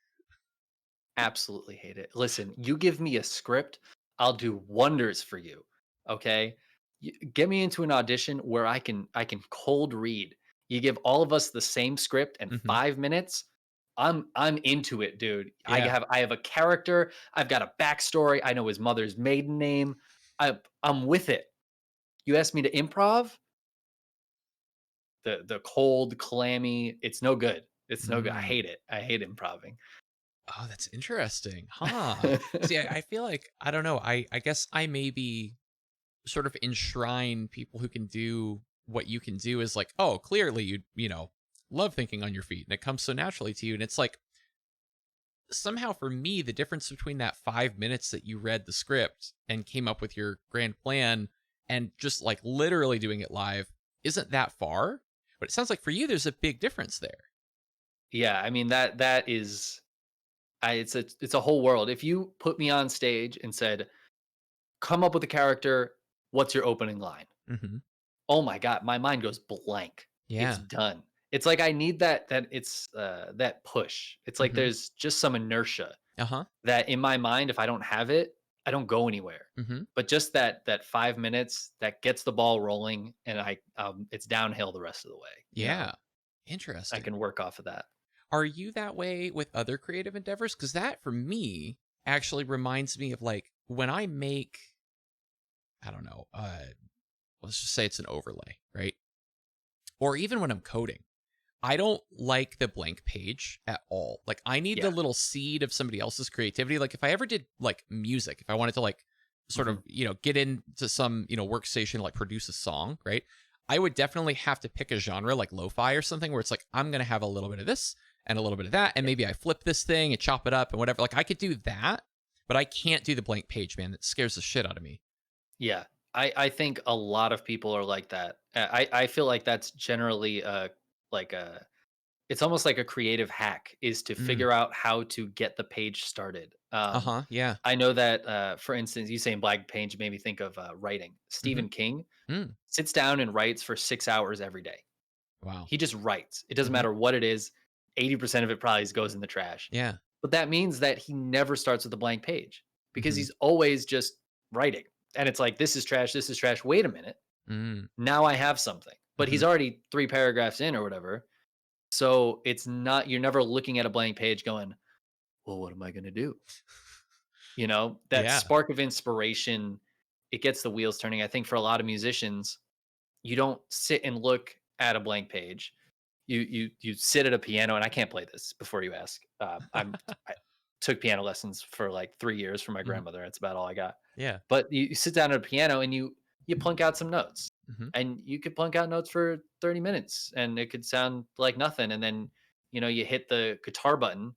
Absolutely hate it. Listen, you give me a script, I'll do wonders for you. Okay? Get me into an audition where I can cold read. You give all of us the same script and Mhm. 5 minutes. I'm into it, dude. Yeah. I have a character. I've got a backstory. I know his mother's maiden name. I'm with it. You asked me to improv. The cold, clammy. It's no good. It's no good. I Mm. hate it. I hate improving. Oh, that's interesting. Huh. See, I feel like I don't know. I guess I maybe sort of enshrine people who can do what you can do as like, oh, clearly you love thinking on your feet and it comes so naturally to you. And it's like somehow for me, the difference between that 5 minutes that you read the script and came up with your grand plan and just like literally doing it live isn't that far. But it sounds like for you, there's a big difference there. Yeah, I mean that is it's a whole world. If you put me on stage and said, "Come up with a character, what's your opening line?" Hmm. Oh my god, my mind goes blank. It's Yeah. done. It's like I need that push. It's like Hmm. there's just some inertia Uh huh. that in my mind, if I don't have it, I don't go anywhere. Hmm. But just that 5 minutes that gets the ball rolling, and it's downhill the rest of the way. Yeah. I Interesting. can work off of that. Are you that way with other creative endeavors? Because that for me actually reminds me of like when I make, I don't know, let's just say it's an overlay, right? Or even when I'm coding. I don't like the blank page at all. Like I need the Yeah. little seed of somebody else's creativity. Like if I ever did like music, if I wanted to like sort of, Mhm. get into some, workstation, like produce a song, right? I would definitely have to pick a genre like lo-fi or something where it's like I'm going to have a little bit of this and a little bit of that and Yeah. maybe I flip this thing and chop it up and whatever. Like I could do that, but I can't do the blank page, man. That scares the shit out of me. Yeah. I think a lot of people are like that. I feel like that's generally like a it's almost like a creative hack is to Mm. figure out how to get the page started. Uh-huh. Yeah. I know that for instance, you saying blank page made me think of writing. Mhm. Stephen King Mm. sits down and writes for 6 hours every day. Wow. He just writes. It doesn't Mhm. matter what it is. 80% of it probably goes in the trash. Yeah. But that means that he never starts with a blank page because Mhm. he's always just writing. And it's like, this is trash. This is trash. Wait a minute. Mm. Now I have something. But he's Mhm. already 3 paragraphs in or whatever. So it's not, you're never looking at a blank page going, well, what am I going to do? That Yeah. spark of inspiration, it gets the wheels turning. I think for a lot of musicians, you don't sit and look at a blank page. You sit at a piano, and I can't play this before you ask. I took piano lessons for like 3 years from my Mhm. grandmother. That's about all I got. Yeah. But you sit down at a piano and you plunk out some notes, Mhm. and you could plunk out notes for 30 minutes, and it could sound like nothing. And then you hit the guitar button,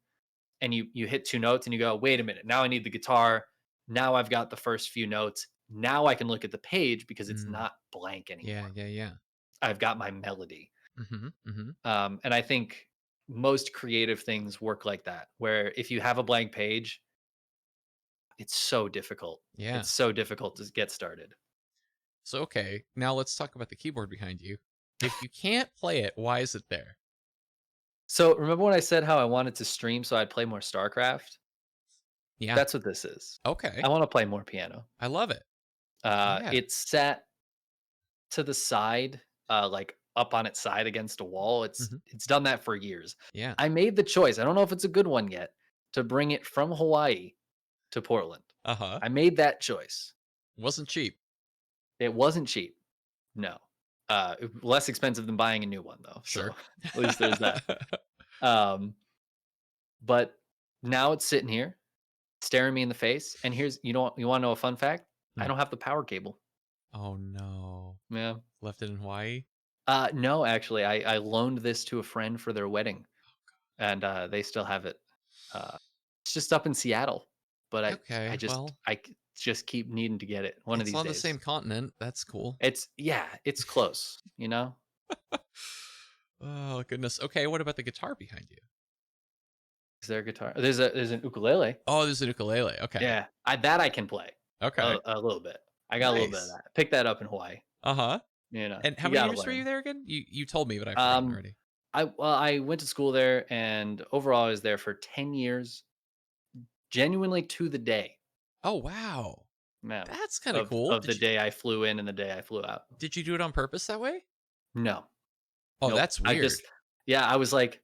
and you hit two notes, and you go, wait a minute, now I need the guitar. Now I've got the first few notes. Now I can look at the page because it's Mm. not blank Yeah, anymore. yeah, yeah. I've got my melody. Mhm, mhm. And I think most creative things work like that, where if you have a blank page, it's so difficult. Yeah. It's so difficult to get started. So, okay, now let's talk about the keyboard behind you. If you can't play it, why is it there? So remember when I said how I wanted to stream so I'd play more StarCraft? Yeah. That's what this is. Okay. I want to play more piano. I love it. Yeah. It's set to the side, like up on its side against a wall. It's Mhm. it's done that for years. Yeah. I made the choice. I don't know if it's a good one yet to bring it from Hawaii to Portland. Uh-huh. I made that choice. Wasn't cheap. It wasn't cheap. No. Less expensive than buying a new one though. Sure. So at least there's that. Um, but now it's sitting here staring me in the face. And you want to know a fun fact? I Hmm. don't have the power cable. Oh, no. Yeah. Left it in Hawaii? No, actually, I loaned this to a friend for their wedding, and they still have it. Uh, it's just up in Seattle, but Okay, well, I just keep needing to get it one of it's these on the same days. continent. That's cool. It's close, you know. Oh, goodness. Okay, what about the guitar behind you? Is there a guitar? There's an ukulele. Oh, there's an ukulele. Okay. Yeah, I can play Okay. a little bit. I got a little bit of Nice. that. Pick that up in Hawaii. Uh-huh. And how You many gotta years were you learn. there again? You told me, but I've forgotten Um, already. I went to school there, and overall, I was there for 10 years, genuinely to the day. Oh, wow. Yeah, That's kinda cool. of the day I flew in and the day I flew out. Did you do it on purpose that way? No, Oh, Nope. that's weird. Yeah, I was like,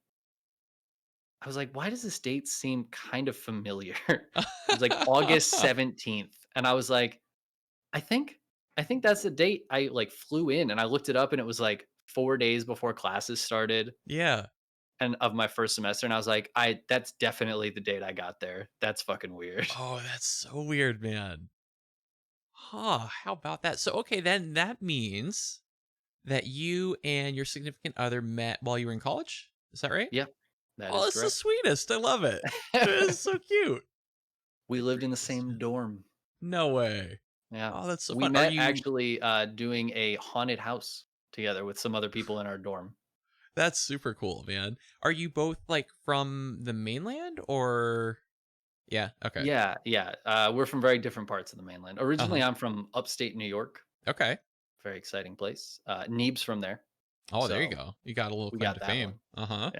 "Why does this date seem kind of familiar?" It was like August 17th, and I was like, "I think I think that's the date I, like, flew in," and I looked it up, and it was, like, 4 days before classes started Yeah. and of my first semester, and I was like, "I that's definitely the date I got there. That's fucking weird." Oh, that's so weird, man. Huh, how about that? So, okay, then that means that you and your significant other met while you were in college? Is that right? Yeah, that Oh, is that's the correct. sweetest. I love it. It is so cute. We lived in the Greatest, same man. dorm. No way. Yeah. Oh, that's so We fun. Are met you actually, doing a haunted house together with some other people in our dorm. That's super cool, man. Are you both like from the mainland or yeah, okay. Yeah, yeah, we're from very different parts of the mainland. Originally, Uh-huh. I'm from upstate New York, Okay. very exciting place. Neeb's from there, Oh, there you so go. You got a little we claim got to that fame. one. Uh-huh.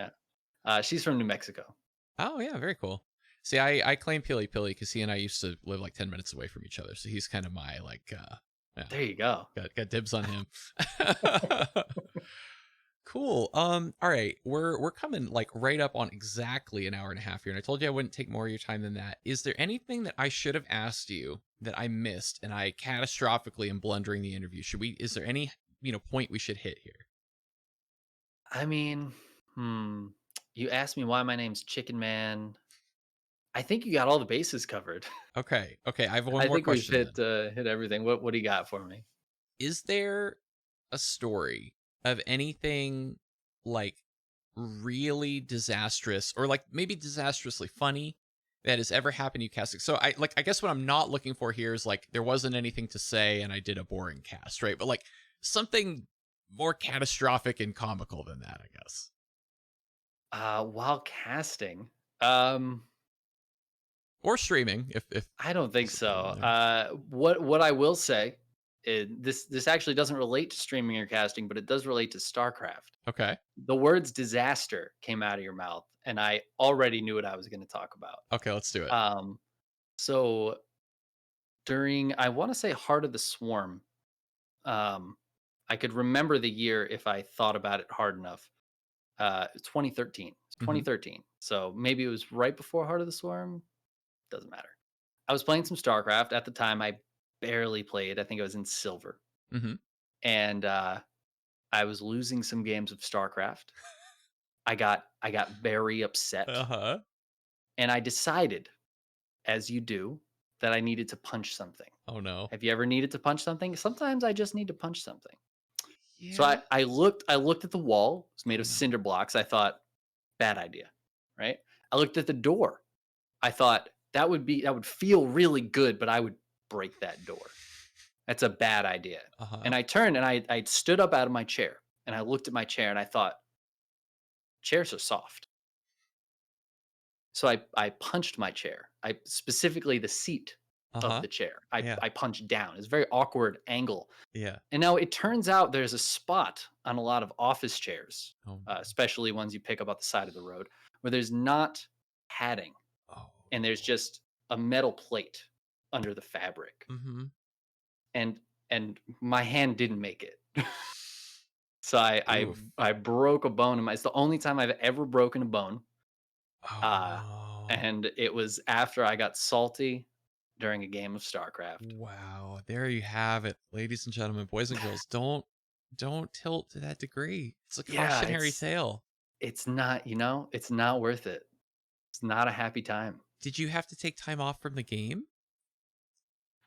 Yeah. She's from New Mexico. Oh, yeah, very cool. See, I claim Pili Pili because he and I used to live like 10 minutes away from each other. So he's kind of my like yeah, There you go. got dibs on him. Cool. All right. We're coming like right up on exactly an hour and a half here, and I told you I wouldn't take more of your time than that. Is there anything that I should have asked you that I missed and I catastrophically am blundering the interview? Is there any, point we should hit here? I mean, you asked me why my name's Chickenman. I think you got all the bases covered. Okay. Okay. I have one I more think we've question then. hit everything. What do you got for me? Is there a story of anything like really disastrous or like maybe disastrously funny that has ever happened to you casting? So I guess what I'm not looking for here is like there wasn't anything to say and I did a boring cast, right? But like something more catastrophic and comical than that, I guess. While casting, um, Or streaming if I don't think there's a thing so. on there. What I will say is this actually doesn't relate to streaming or casting, but it does relate to StarCraft. Okay. The words disaster came out of your mouth, and I already knew what I was going to talk about. Okay, let's do it. Um, so during I want to say Heart of the Swarm, um, I could remember the year if I thought about it hard enough. 2013. It's Mhm. 2013. So maybe it was right before Heart of the Swarm. Doesn't matter. I was playing some StarCraft at the time. I barely played. I think I was in silver, Mhm. and I was losing some games of StarCraft. I got very upset, Uh-huh. and I decided, as you do, that I needed to punch something. Oh no. Have you ever needed to punch something? Sometimes I just need to punch something. So Yeah. I looked at the wall. It's made Oh of no. cinder blocks. I thought, bad idea, right? I looked at the door. I thought that would feel really good, but I would break that door. That's a bad idea. Uh-huh. And I turned and I stood up out of my chair and I looked at my chair and I thought, chairs are soft. So I punched my chair. I specifically the seat of Uh-huh. the chair. I Yeah. I punched down. It's a very awkward angle. Yeah. And now it turns out there's a spot on a lot of office chairs, Oh. especially ones you pick up at the side of the road, where there's not padding Oh. and there's just a metal plate under the fabric. Mhm. And my hand didn't make it. So Oof. I broke a bone in my it's the only time I've ever broken a bone. Oh, Uh, no. and it was after I got salty during a game of StarCraft. Wow. There you have it. Ladies and gentlemen, boys and girls, don't tilt to that degree. It's a Yeah, cautionary tale. it's not, it's not worth it. It's not a happy time. Did you have to take time off from the game?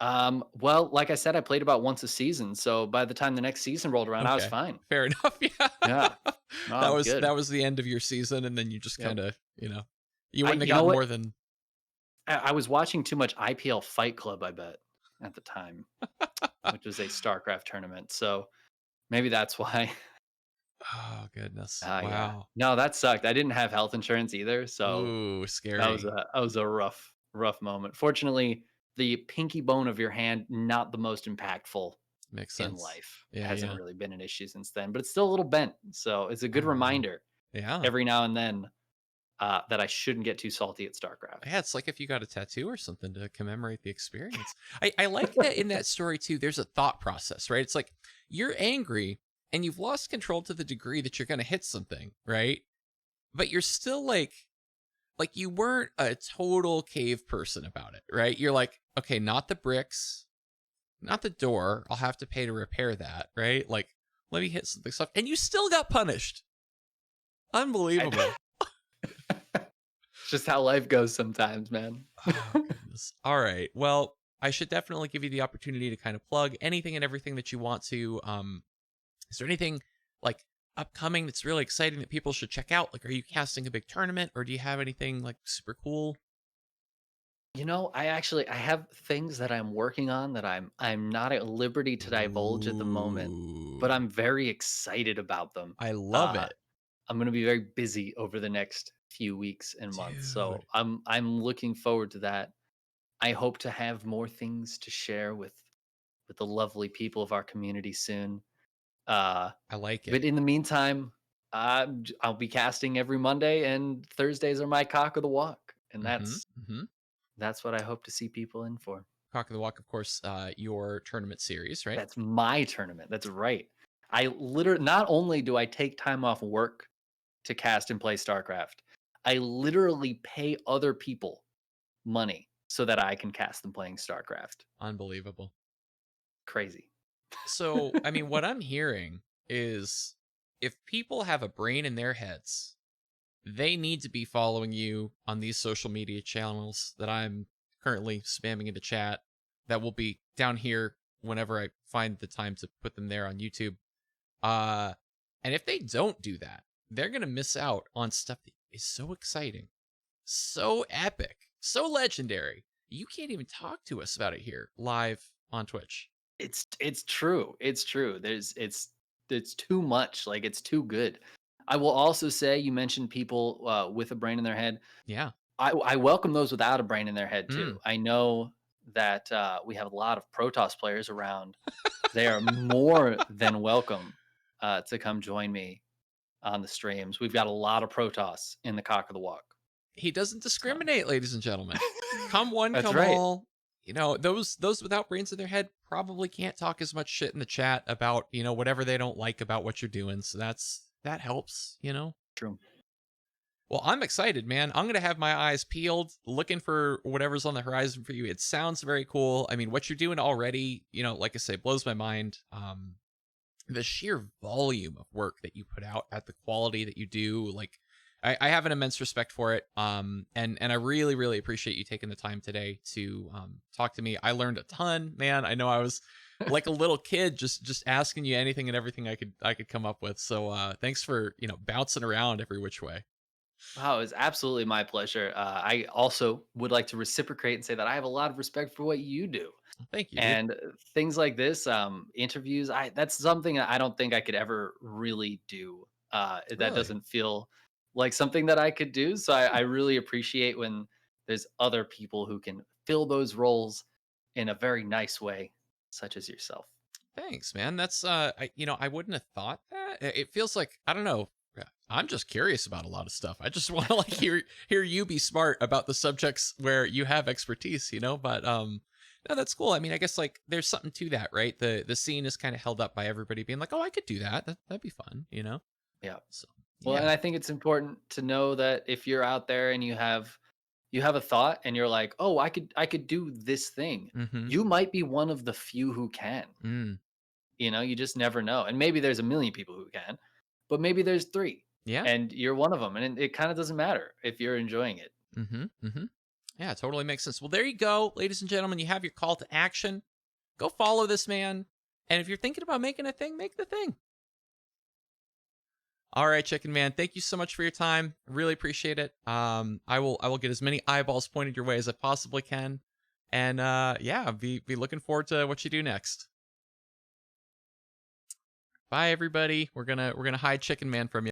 Well, like I said, I played about once a season, so by the time the next season rolled around, I was Okay. fine. Fair enough. Yeah. Yeah. No, I That was was good. that was the end of your season and then you just Yep. kind of, you wouldn't have You know gotten what? more than I was watching too much IPL Fight Club, I bet, at the time, which was a StarCraft tournament. So maybe that's why. Oh, goodness. Yeah. Wow. No, that sucked. I didn't have health insurance either, so Ooh, that was scary. a rough moment. Fortunately, the pinky bone of your hand not the most impactful Makes in sense. life. It Yeah, hasn't yeah. really been an issue since then, but it's still a little bent. So it's a good Oh, wow. reminder Yeah. every now and then that I shouldn't get too salty at StarCraft. Yeah, it's like if you got a tattoo or something to commemorate the experience. I like that in that story too, there's a thought process, right? It's like you're angry and you've lost control to the degree that you're going to hit something, right? But you're still like you weren't a total cave person about it, right? You're like, okay, not the bricks, not the door. I'll have to pay to repair that, right? Like, let me hit something soft. And you still got punished. I Unbelievable. It's just how life goes sometimes, man. Oh, goodness. All right. Well, I should definitely give you the opportunity to kind of plug anything and everything that you want to. Is there anything like upcoming that's really exciting that people should check out? Like, are you casting a big tournament, or do you have anything like super cool? I have things that I'm working on that I'm not at liberty to divulge at the moment, but Ooh, I'm very excited about them. I love Uh, it, I'm going to be very busy over the next few weeks and months, dude. so I'm looking forward to that. I hope to have more things to share with the lovely people of our community soon. Uh, I like it. but in the meantime, I'll be casting every Monday, and Thursdays are my cock of the walk, and Mm-hmm. Mm-hmm. that's what I hope to see people in for. Cock of the Walk, of course, your tournament series, right? That's my tournament. That's right. I literally not only do I take time off work to cast and play StarCraft, I literally pay other people money so that I can cast them playing StarCraft. Unbelievable. Crazy. So, I mean, what I'm hearing is if people have a brain in their heads, they need to be following you on these social media channels that I'm currently spamming into chat that will be down here whenever I find the time to put them there on YouTube. Uh and if they don't do that, they're going to miss out on stuff that is so exciting, so epic, so legendary. You can't even talk to us about it here live on Twitch. It's true. It's true. It's too much. Like it's too good. I will also say you mentioned people with a brain in their head. Yeah. I welcome those without a brain in their head too. Mm. I know that we have a lot of Protoss players around. They are more than welcome to come join me on the streams. We've got a lot of Protoss in the cock of the walk. He doesn't So discriminate, ladies and gentlemen. Come one, that's come right. all. You know, those without brains in their head probably can't talk as much shit in the chat about, whatever they don't like about what you're doing. So that helps. True. Well, I'm excited, man. I'm going to have my eyes peeled, looking for whatever's on the horizon for you. It sounds very cool. I mean, what you're doing already, like I say, blows my mind. The sheer volume of work that you put out at the quality that you do, like I have an immense respect for it. And I really, really appreciate you taking the time today to talk to me. I learned a ton, man. I know I was like a little kid just asking you anything and everything I could come up with. So thanks for, bouncing around every which way. Wow, it's absolutely my pleasure. I also would like to reciprocate and say that I have a lot of respect for what you do. Thank you, dude. And things like this, interviews, that's something I don't think I could ever really do. That Really? doesn't feel like something that I could do. So I really appreciate when there's other people who can fill those roles in a very nice way, such as yourself. Thanks, man. That's I wouldn't have thought that. It feels like, I don't know. I'm just curious about a lot of stuff. I just want to like hear you be smart about the subjects where you have expertise. But no, that's cool. I mean, I guess like there's something to that, right? The scene is kind of held up by everybody being like, "Oh, I could do that. That'd be fun." Yeah. So, Well, and yeah. I think it's important to know that if you're out there and you have a thought and you're like, "Oh, I could do this thing." Mhm. You might be one of the few who can. Mm. You just never know. And maybe there's a million people who can, but maybe there's 3 Yeah. and you're one of them, and it kind of doesn't matter if you're enjoying it. Mhm. Mhm. Yeah, it totally makes sense. Well, there you go, ladies and gentlemen. You have your call to action. Go follow this man. And if you're thinking about making a thing, make the thing. All right, Chicken Man. Thank you so much for your time. Really appreciate it. I will get as many eyeballs pointed your way as I possibly can. And yeah, be looking forward to what you do next. Bye everybody. We're gonna hide Chicken Man from you.